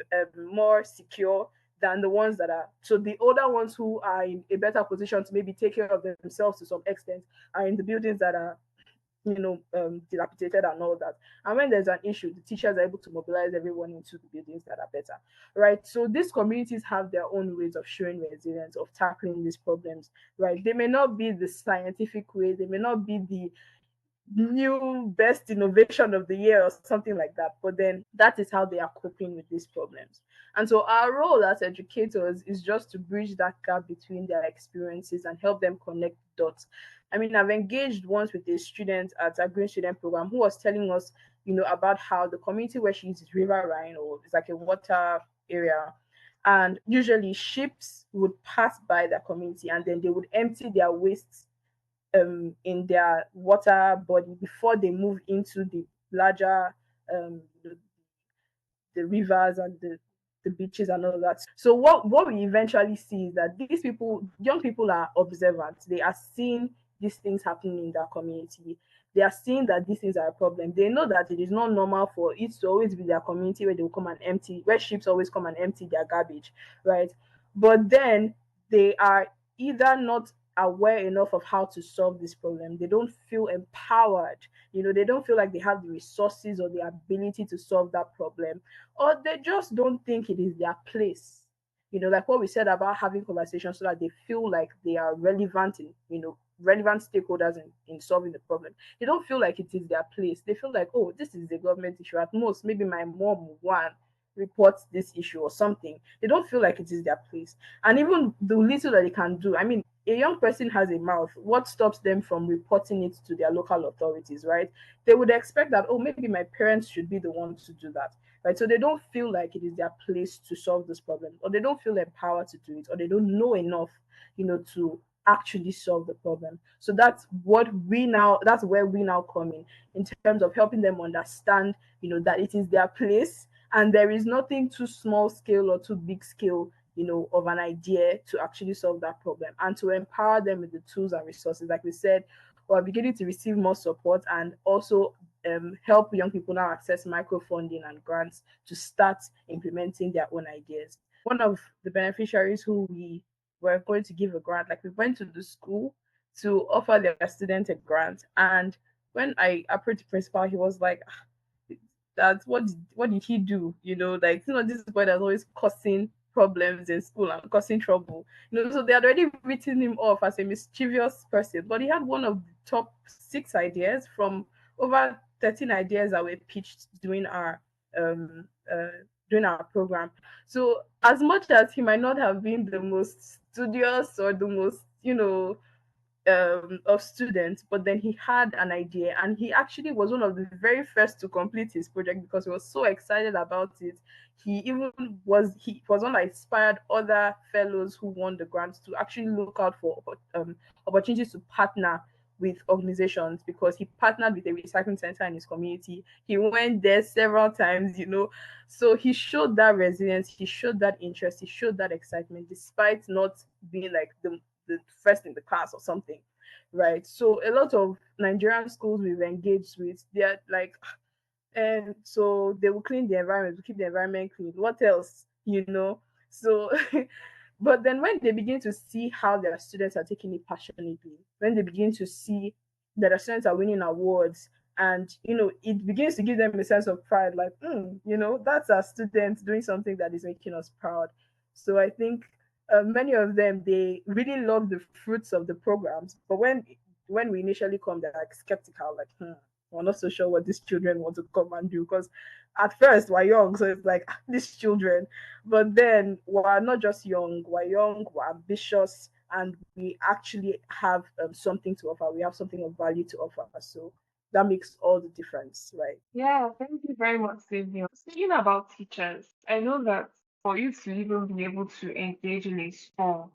more secure than the ones that are, so the older ones who are in a better position to maybe take care of themselves to some extent are in the buildings that are dilapidated and all that. And when there's an issue, the teachers are able to mobilize everyone into the buildings that are better, right? So these communities have their own ways of showing resilience, of tackling these problems, right? They may not be the scientific way, they may not be the new best innovation of the year or something like that, but then that is how they are coping with these problems. And so our role as educators is just to bridge that gap between their experiences and help them connect dots. I mean, I've engaged once with a student at a green student program who was telling us, about how the community where she is River Rhine, or it's like a water area, and usually ships would pass by the community and then they would empty their waste in their water body before they move into the larger um, the, the rivers and the beaches and all that. So what we eventually see is that these people, young people, are observant. They are seeing these things happening in their community. They are seeing that these things are a problem. They know that it is not normal for it to always be their community where they will come and empty, where ships always come and empty their garbage, right? But then they are either not aware enough of how to solve this problem. They don't feel empowered. They don't feel like they have the resources or the ability to solve that problem, or they just don't think it is their place. Like what we said about having conversations so that they feel like they are relevant relevant stakeholders in solving the problem. They don't feel like it is their place. They feel like, oh, this is a government issue. At most, maybe my mom will want report this issue or something. They don't feel like it is their place. And even the little that they can do, I mean, a young person has a mouth. What stops them from reporting it to their local authorities, right? They would expect that, oh, maybe my parents should be the ones to do that, right? So they don't feel like it is their place to solve this problem, or they don't feel empowered to do it, or they don't know enough, to actually solve the problem. So that's where we now come in terms of helping them understand, that it is their place and there is nothing too small scale or too big scale, of an idea to actually solve that problem, and to empower them with the tools and resources. Like we said, we're beginning to receive more support and also help young people now access microfunding and grants to start implementing their own ideas. One of the beneficiaries who we were going to give a grant, like we went to the school to offer their student a grant, and when I approached the principal, he was like, that what did he do? Like, this boy that's always causing problems in school and causing trouble. So they had already written him off as a mischievous person. But he had one of the top 6 ideas from over 13 ideas that were pitched during our program. So as much as he might not have been the most studious or the most, of students, but then he had an idea, and he actually was one of the very first to complete his project because he was so excited about it. He was one that inspired other fellows who won the grants to actually look out for opportunities to partner with organizations, because he partnered with a recycling center in his community. He went there several times, so he showed that resilience, he showed that interest, he showed that excitement, despite not being like the first in the class or something, right? So a lot of Nigerian schools we've engaged with, they're like, and so they will clean the environment, to keep the environment clean. What else? So but then when they begin to see how their students are taking it passionately, when they begin to see that their students are winning awards, and it begins to give them a sense of pride, like, that's our students doing something that is making us proud. So I think many of them, they really love the fruits of the programs, but when we initially come, they're like skeptical, like, we're not so sure what these children want to come and do, because at first we're young, so it's like, these children. But then we're not just young, we're ambitious, and we actually have something to offer. We have something of value to offer. So that makes all the difference, right? Yeah, thank you very much, Saviour. Speaking about teachers, I know that for you to even be able to engage in a school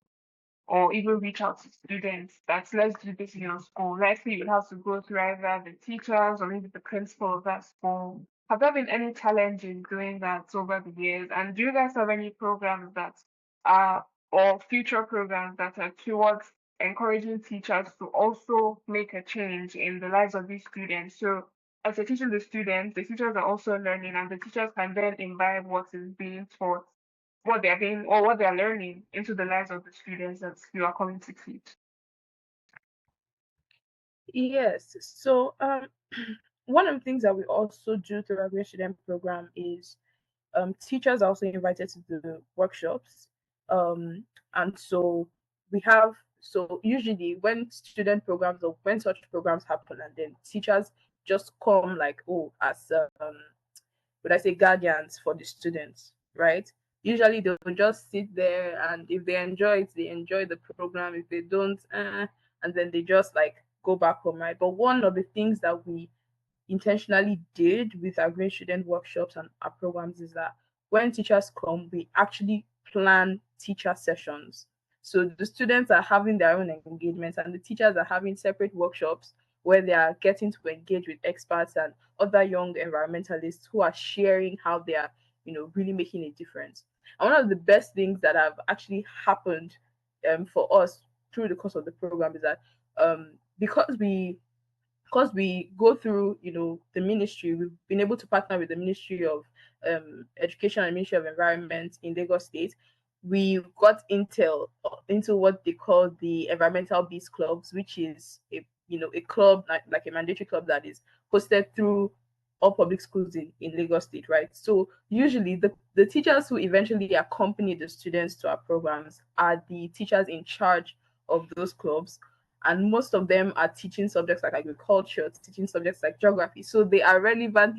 or even reach out to students that let's do this in your school, likely you'll have to go through either the teachers or maybe the principal of that school. Have there been any challenges doing that over the years? And do you guys have any programs that are or future programs that are towards encouraging teachers to also make a change in the lives of these students? So as you're teaching the teachers are also learning, and the teachers can then imbibe what is being taught, what they're being or what they're learning into the lives of the students that you are coming to teach. Yes. So one of the things that we also do through our Green Student program is teachers are also invited to the workshops. And so we have, so usually when student programs or when such programs happen, and then teachers just come like, oh, as would I say, guardians for the students, right? Usually they will just sit there, and if they enjoy it, they enjoy the program. If they don't, and then they just like go back home, right? But one of the things that we intentionally did with our green student workshops and our programs is that when teachers come, we actually plan teacher sessions. So the students are having their own engagements, and the teachers are having separate workshops where they are getting to engage with experts and other young environmentalists who are sharing how they are, really making a difference. And one of the best things that have actually happened for us through the course of the program is that because we go through, the ministry, we've been able to partner with the Ministry of Education and Ministry of Environment in Lagos State. We got intel into what they call the Environmental Beast Clubs, which is a club, like a mandatory club that is hosted through all public schools in Lagos State, right? So usually the teachers who eventually accompany the students to our programs are the teachers in charge of those clubs, and most of them are teaching subjects like agriculture, teaching subjects like geography. So they are relevant,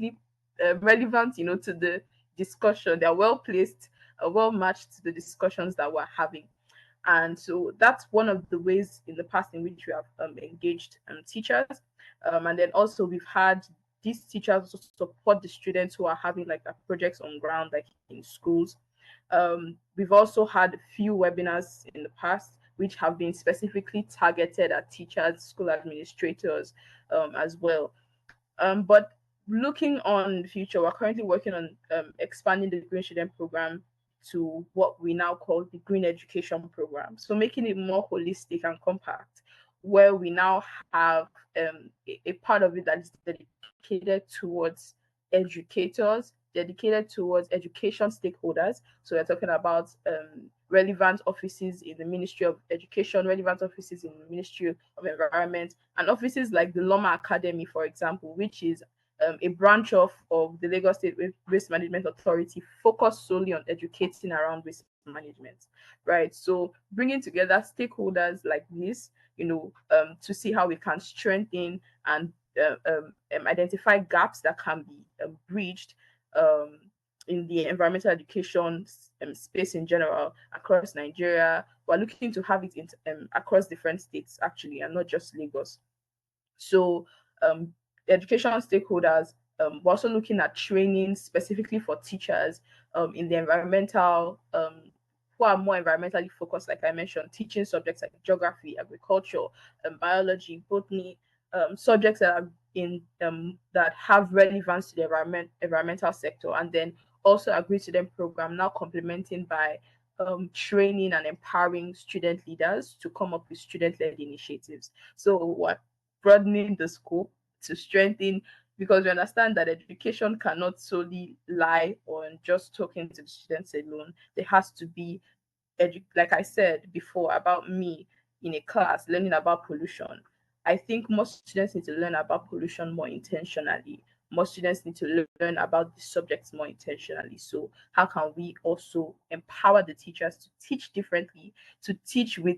to the discussion. They are well placed, well matched to the discussions that we're having. And so that's one of the ways in the past in which we have engaged teachers. And then also we've had these teachers also support the students who are having like projects on ground, like in schools. We've also had a few webinars in the past which have been specifically targeted at teachers, school administrators as well. But looking on the future, we're currently working on expanding the Green Student Program to what we now call the Green Education Program. So making it more holistic and compact, where we now have a part of it that is dedicated towards educators, dedicated towards education stakeholders. So we're talking about relevant offices in the Ministry of Education, relevant offices in the Ministry of Environment, and offices like the Loma Academy, for example, which is a branch of the Lagos State Waste Management Authority, focused solely on educating around waste management, right? So bringing together stakeholders like this, to see how we can strengthen and identify gaps that can be bridged, um, in the environmental education space in general across Nigeria. We're looking to have it in, across different states actually, and not just Lagos. So, education stakeholders, we're also looking at training specifically for teachers in the environmental, who are more environmentally focused, like I mentioned, teaching subjects like geography, agriculture, biology, botany, subjects that are in that have relevance to the environmental sector, and then also agree to them program now complementing by training and empowering student leaders to come up with student-led initiatives. So what broadening the scope to strengthen, because we understand that education cannot solely lie on just talking to the students alone. There has to be like I said before about me in a class learning about pollution. I think most students need to learn about pollution more intentionally. Most students need to learn about the subjects more intentionally. So how can we also empower the teachers to teach differently, to teach with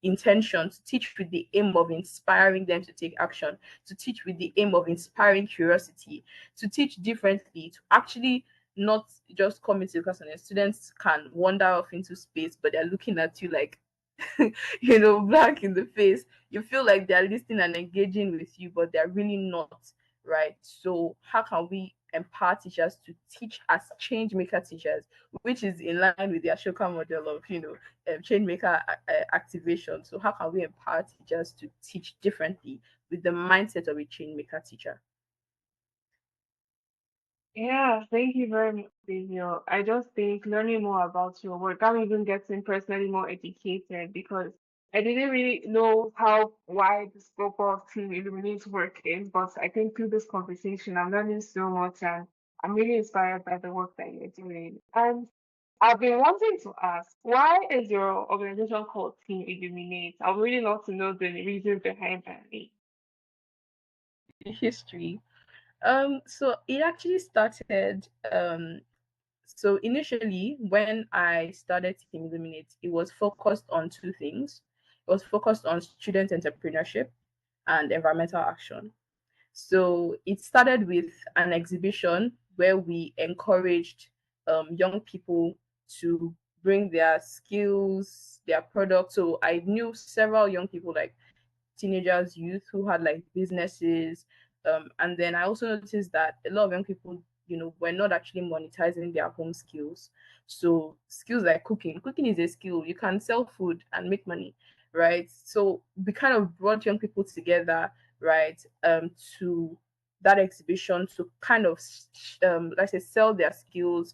intention, to teach with the aim of inspiring them to take action, to teach with the aim of inspiring curiosity, to teach differently, to actually not just come into the class and the students can wander off into space, but they're looking at you like, black in the face. You feel like they're listening and engaging with you, but they're really not, right? So, how can we empower teachers to teach as change maker teachers, which is in line with the Ashoka model of, change maker activation? So, how can we empower teachers to teach differently with the mindset of a change maker teacher? Yeah, thank you very much, Saviour. I just think learning more about your work, I'm even getting personally more educated because I didn't really know how wide the scope of Team Illuminate work is, but I think through this conversation, I'm learning so much and I'm really inspired by the work that you're doing. And I've been wanting to ask, why is your organization called Team Illuminate? I would really love to know the reason behind that name. History. So it actually started. So initially, when I started Team Illuminate, it was focused on two things. It was focused on student entrepreneurship and environmental action. So it started with an exhibition where we encouraged young people to bring their skills, their products. So I knew several young people, like teenagers, youth who had like businesses. And then I also noticed that a lot of young people, were not actually monetizing their home skills. So skills like cooking. Cooking is a skill. You can sell food and make money, right? So we kind of brought young people together, right, to that exhibition to kind of, like I say, sell their skills,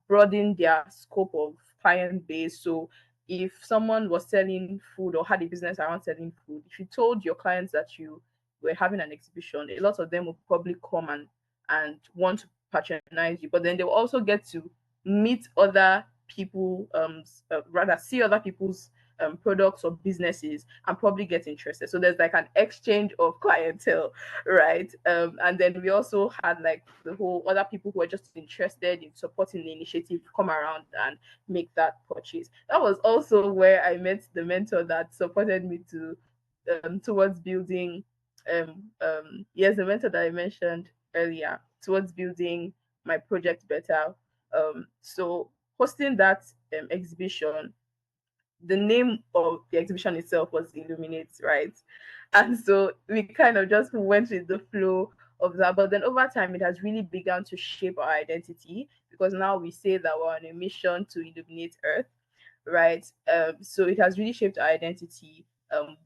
broaden their scope of client base. So if someone was selling food or had a business around selling food, if you told your clients that you were having an exhibition, a lot of them will probably come and want to patronize you. But then they will also get to meet other people, rather see other people's products or businesses and probably get interested. So there's like an exchange of clientele, right? And then we also had like the whole other people who are just interested in supporting the initiative come around and make that purchase. That was also where I met the mentor that supported me to towards building yes, the mentor that I mentioned earlier, towards building my project better. So hosting that exhibition, the name of the exhibition itself was Illuminate, right? And so we kind of just went with the flow of that. But then over time, it has really begun to shape our identity, because now we say that we're on a mission to illuminate Earth, right? So it has really shaped our identity.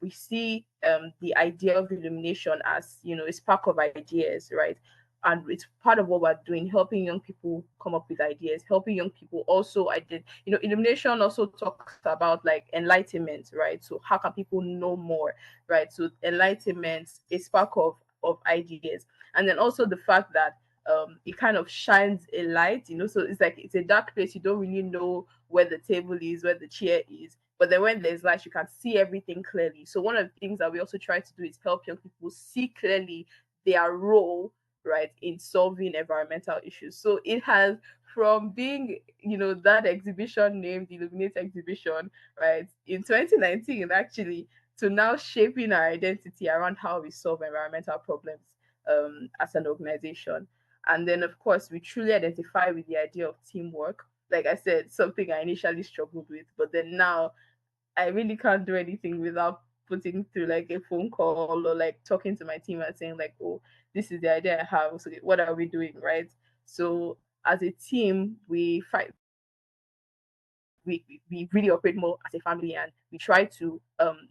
We see the idea of illumination as, a spark of ideas, right? And it's part of what we're doing, helping young people come up with ideas, helping young people also illumination also talks about like enlightenment, right? So how can people know more, right? So enlightenment, a spark of ideas. And then also the fact that it kind of shines a light, so it's like it's a dark place, you don't really know where the table is, where the chair is. But then when there's light, you can see everything clearly. So one of the things that we also try to do is help young people see clearly their role, right, in solving environmental issues. So it has, from being, that exhibition named the Illuminate exhibition, right, in 2019 actually, to now shaping our identity around how we solve environmental problems as an organization. And then, of course, we truly identify with the idea of teamwork. Like I said, something I initially struggled with, but then now I really can't do anything without putting through like a phone call or like talking to my team and saying like, oh, this is the idea I have. So what are we doing, right? So as a team, we fight. We really operate more as a family, and we try to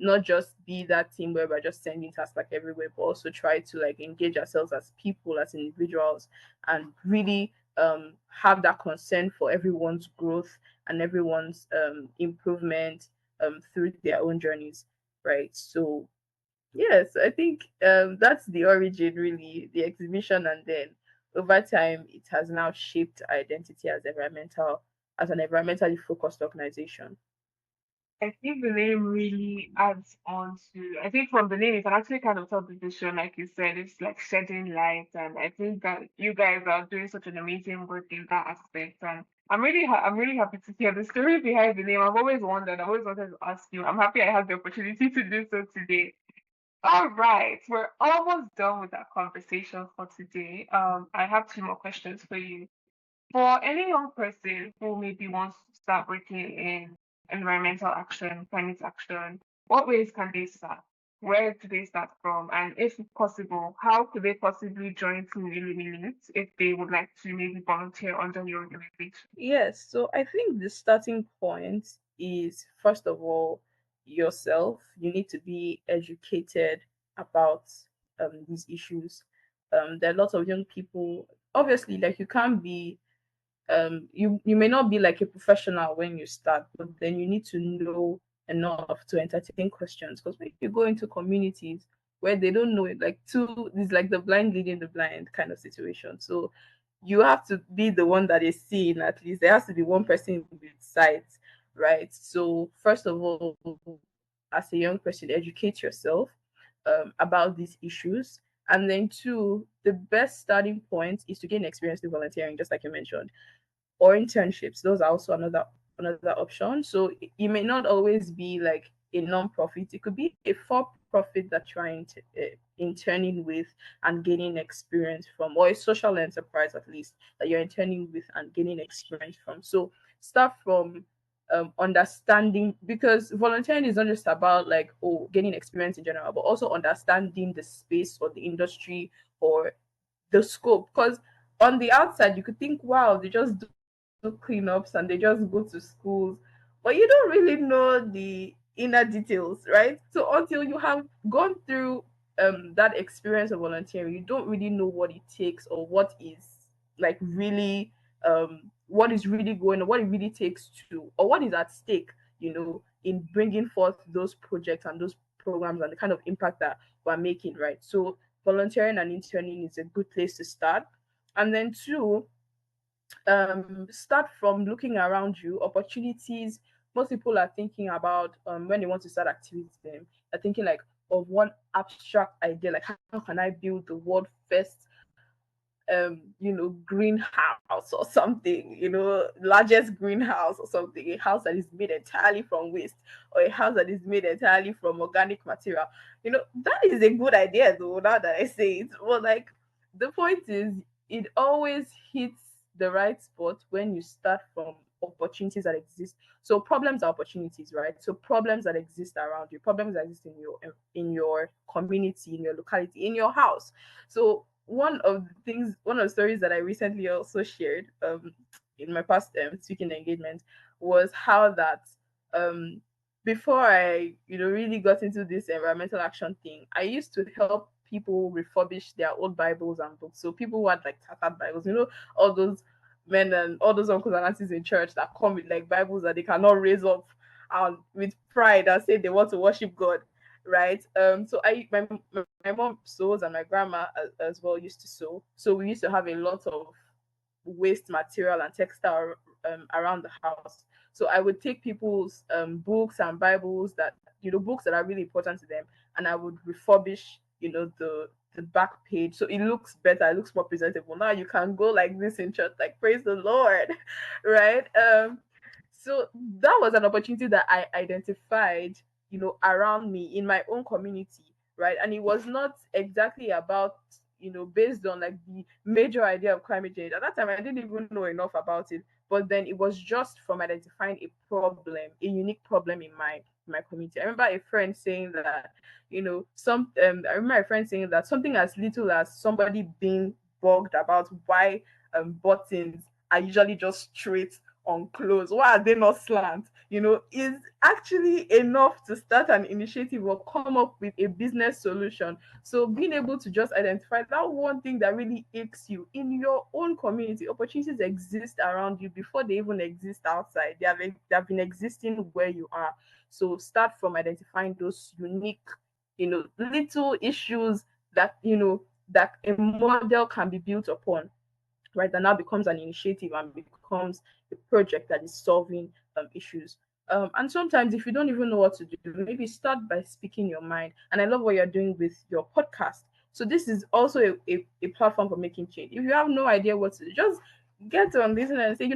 not just be that team where we're just sending tasks like everywhere, but also try to like engage ourselves as people, as individuals, and really have that concern for everyone's growth and everyone's improvement through their own journeys, right? So yes, I think that's the origin, really, the exhibition, and then over time, it has now shaped our identity as an environmentally focused organization. I think the name really adds on to. I think from the name, you can actually kind of tell the vision, like you said, it's like shedding light, and I think that you guys are doing such an amazing work in that aspect. And I'm really happy to hear the story behind the name. I've always wondered, I always wanted to ask you. I'm happy I had the opportunity to do so today. All right, we're almost done with that conversation for today. I have two more questions for you. For any young person who maybe wants to start working in environmental action, climate action, what ways can they start? Where do they start from? And if possible, how could they possibly join Team Illuminate if they would like to maybe volunteer under your organization? Yes, so I think the starting point is first of all yourself. You need to be educated about these issues. There are lots of young people. Obviously, like you can't be you may not be like a professional when you start, but then you need to know enough to entertain questions, because when you go into communities where they don't know it, like two this like the blind leading the blind kind of situation. So you have to be the one that is seen. At least there has to be one person with sight, right? So first of all, as a young person, educate yourself about these issues. And then two, the best starting point is to gain experience with volunteering, just like you mentioned, or internships. Those are also another option. So it may not always be like a non-profit. It could be a for-profit that you're interning with and gaining experience from, or a social enterprise at least that you're interning with and gaining experience from. So start from understanding, because volunteering is not just about like, oh, gaining experience in general, but also understanding the space or the industry or the scope. Because on the outside you could think, wow, they just do cleanups and they just go to schools, but you don't really know the inner details, right? So until you have gone through that experience of volunteering, you don't really know what it takes, or what is like really what is really going on, what it really takes to, or what is at stake, in bringing forth those projects and those programs and the kind of impact that we're making, right? So volunteering and interning is a good place to start. And then two, start from looking around you. Opportunities, most people are thinking about when they want to start activism, they're thinking like of one abstract idea, like how can I build the world first greenhouse or something, largest greenhouse or something, a house that is made entirely from waste, or a house that is made entirely from organic material. That is a good idea though, now that I say it. But like, the point is, it always hits the right spot when you start from opportunities that exist. So problems are opportunities, right? So problems that exist around you, problems that exist in your community, in your locality, in your house. So one of the stories that I recently also shared in my past speaking engagement was how that um before I really got into this environmental action thing, I used to help people refurbish their old Bibles and books. So people who had like tattered Bibles, all those men and all those uncles and aunties in church that come with like Bibles that they cannot raise up and with pride and say they want to worship God, right? So my mom sews, and my grandma as well used to sew. So we used to have a lot of waste material and textile around the house. So I would take people's books and Bibles, that books that are really important to them, and I would refurbish, the back page, so it looks better, it looks more presentable. Now you can go like this in church, like praise the Lord, right? So that was an opportunity that I identified, around me in my own community, right? And it was not exactly about based on like the major idea of climate change. At that time, I didn't even know enough about it. But then it was just from identifying a problem, a unique problem in my community. I remember a friend saying that, I remember a friend saying that something as little as somebody being bugged about why buttons are usually just straight on clothes, why are they not slant, is actually enough to start an initiative or come up with a business solution. So being able to just identify that one thing that really aches you in your own community, opportunities exist around you before they even exist outside. They have been existing where you are. So start from identifying those unique, little issues that that a model can be built upon, right? That now becomes an initiative and becomes a project that is solving issues. And sometimes, if you don't even know what to do, maybe start by speaking your mind. And I love what you're doing with your podcast. So this is also a platform for making change. If you have no idea what to do, just get on this and say,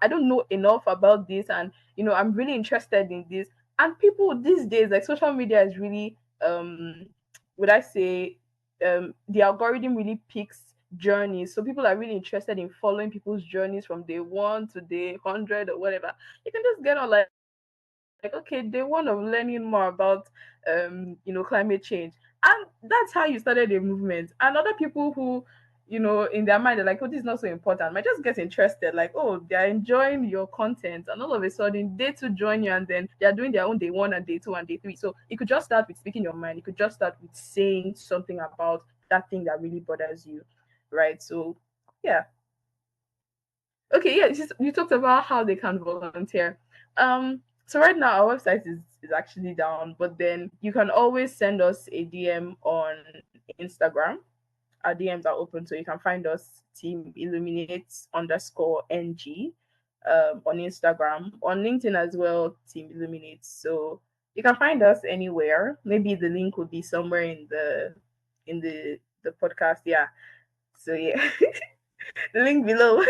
I don't know enough about this, and I'm really interested in this. And people these days, like social media is really would I say the algorithm really picks journeys. So people are really interested in following people's journeys from day one to day 100 or whatever. You can just get on like okay, day one of learning more about climate change. And that's how you started a movement. And other people who in their mind, they're like, oh, this is not so important, might just get interested, like, oh, they're enjoying your content, and all of a sudden day two join you, and then they're doing their own day one and day two and day three. So it could just start with speaking your mind. You could just start with saying something about that thing that really bothers you, right? So yeah. Okay, yeah, you talked about how they can volunteer. So right now our website is actually down, but then you can always send us a DM on Instagram. Our DMs are open, so you can find us Team Illuminate underscore NG on Instagram, on LinkedIn as well, Team Illuminate. So you can find us anywhere. Maybe the link will be somewhere in the podcast. Yeah. So yeah, the link below.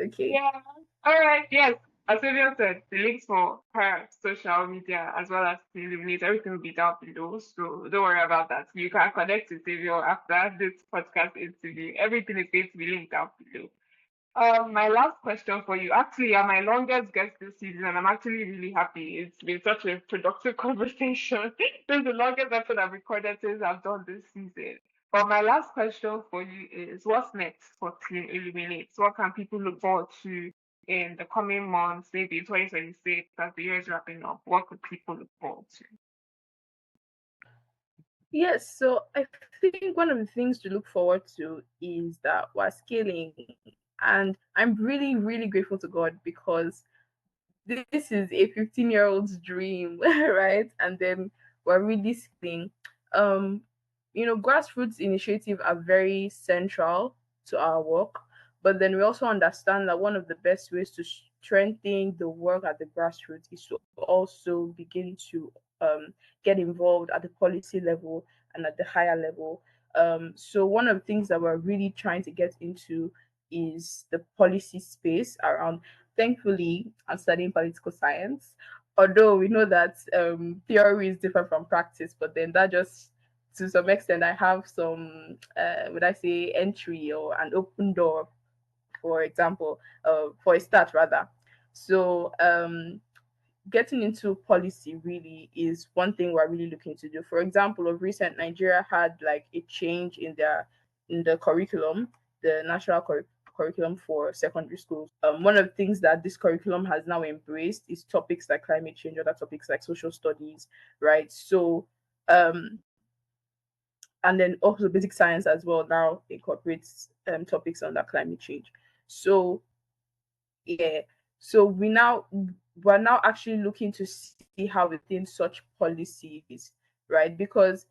Okay. Yeah. All right. Yes. As Saviour said, the links for her social media as well as the Illuminate, everything will be down below. So don't worry about that. You can connect to Saviour after this podcast interview. Everything is going to be linked down below. My last question for you. Actually, you're my longest guest this season, and I'm actually really happy. It's been such a productive conversation. This is the longest episode I've recorded since I've done this season. But my last question for you is, what's next for Team Illuminate? What can people look forward to in the coming months, maybe 2026, as the year is wrapping up? What could people look forward to? Yes, so I think one of the things to look forward to is that we're scaling. And I'm really, really grateful to God because this is a 15-year-old's dream, right? And then we're really scaling. Um, grassroots initiatives are very central to our work, but then we also understand that one of the best ways to strengthen the work at the grassroots is to also begin to get involved at the policy level and at the higher level. So one of the things that we're really trying to get into is the policy space around. Thankfully, I'm studying political science, although we know that theory is different from practice, but then that just to some extent I have some would I say entry or an open door, for example, for a start rather. So getting into policy really is one thing we're really looking to do. For example, of recent, Nigeria had like a change in the curriculum, the national curriculum for secondary schools. One of the things that this curriculum has now embraced is topics like climate change, other topics like social studies, right? So um, and then also basic science as well now incorporates topics on that climate change. So yeah, so we're now actually looking to see how within such policies, right? Because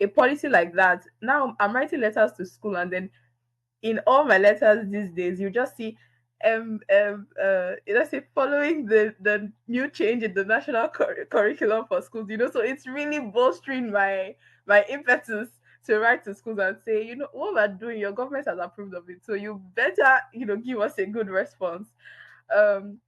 a policy like that, now I'm writing letters to school, and then in all my letters these days, you just see let's say following the new change in the national curriculum for schools, so it's really bolstering my impetus to write to schools and say, what we're doing, your government has approved of it, so you better give us a good response.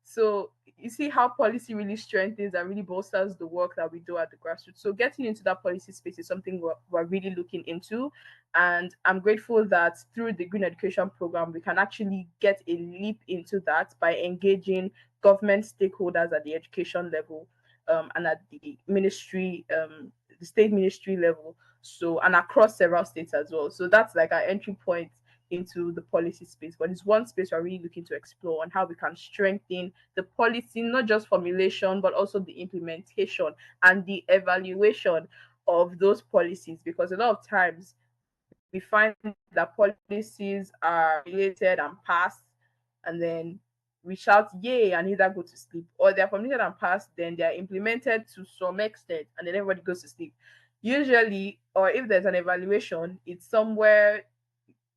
So you see how policy really strengthens and really bolsters the work that we do at the grassroots. So getting into that policy space is something we're really looking into. And I'm grateful that through the Green Education Program, we can actually get a leap into that by engaging government stakeholders at the education level, and at the state ministry level. So, and across several states as well. So that's like our entry point into the policy space. But it's one space we're really looking to explore on how we can strengthen the policy, not just formulation, but also the implementation and the evaluation of those policies. Because a lot of times we find that policies are related and passed, and then we shout yay and either go to sleep, or they're formulated and passed, then they're implemented to some extent, and then everybody goes to sleep. Usually, or if there's an evaluation, it's somewhere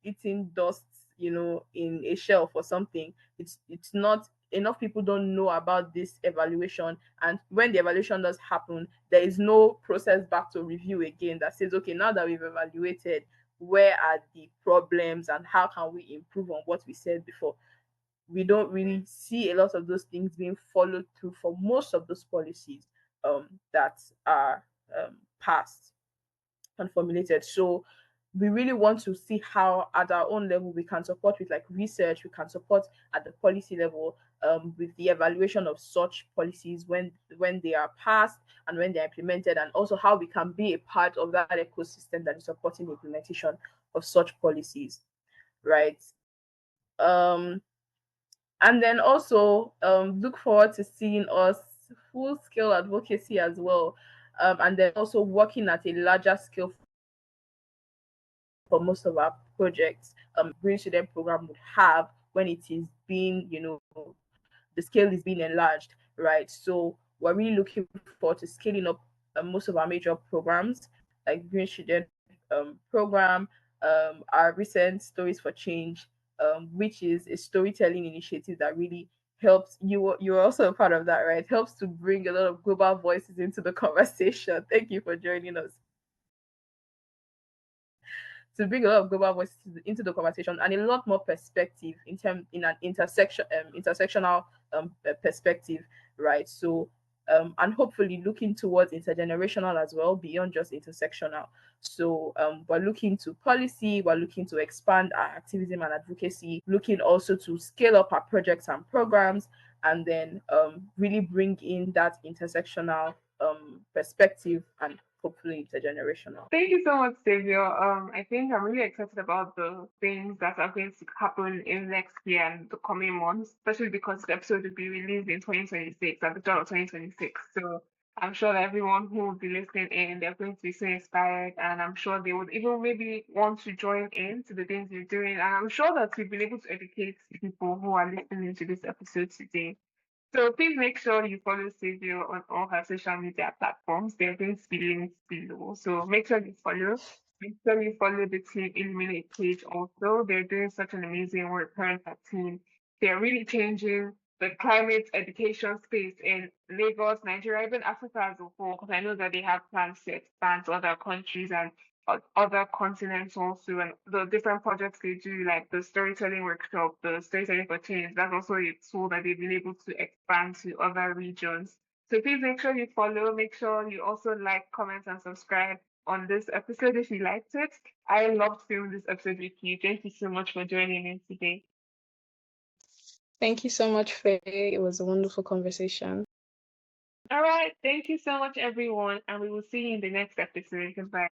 eating dust, in a shelf or something. It's not enough. People don't know about this evaluation, and when the evaluation does happen, there is no process back to review again that says, okay, now that we've evaluated, where are the problems and how can we improve on what we said before. We don't really see a lot of those things being followed through for most of those policies that are passed and formulated. So we really want to see how at our own level we can support with like research, we can support at the policy level, with the evaluation of such policies when they are passed and when they're implemented, and also how we can be a part of that ecosystem that is supporting the implementation of such policies, right? um and then also look forward to seeing us full scale advocacy as well, and then also working at a larger scale for most of our projects. Green Student Program would have when it is being, the scale is being enlarged, right? So we're really looking forward to scaling up most of our major programs like Green Student Program, our recent Stories for Change, which is a storytelling initiative that really helps you. You're also a part of that, right? Helps to bring a lot of global voices into the conversation. Thank you for joining us. To bring a lot of global voices into the conversation and a lot more perspective in an intersectional perspective, right? So and hopefully looking towards intergenerational as well, beyond just intersectional. So we're looking to policy, we're looking to expand our activism and advocacy, looking also to scale up our projects and programs, and then really bring in that intersectional perspective and hopefully intergenerational. Thank you so much, Saviour. I think I'm really excited about the things that are going to happen in next year and the coming months, especially because the episode will be released in 2026, at the start of 2026. So I'm sure that everyone who will be listening in, they're going to be so inspired, and I'm sure they would even maybe want to join in to the things you're doing. And I'm sure that we've been able to educate people who are listening to this episode today. So please make sure you follow Saviour on all her social media platforms. They're going to be linked below. So make sure you follow. Make sure you follow the Team Illuminate page also. They're doing such an amazing work, her and her team. They're really changing the climate education space in Lagos, Nigeria, even Africa as a whole, because I know that they have plans to expand to other countries and other continents also, and the different projects they do, like the storytelling workshop, the storytelling for change. That's also a tool that they've been able to expand to other regions. So please make sure you follow. Make sure you also like, comment, and subscribe on this episode if you liked it. I loved filming this episode with you. Thank you so much for joining in today. Thank you so much, Faye. It was a wonderful conversation. All right. Thank you so much, everyone. And we will see you in the next episode. Goodbye.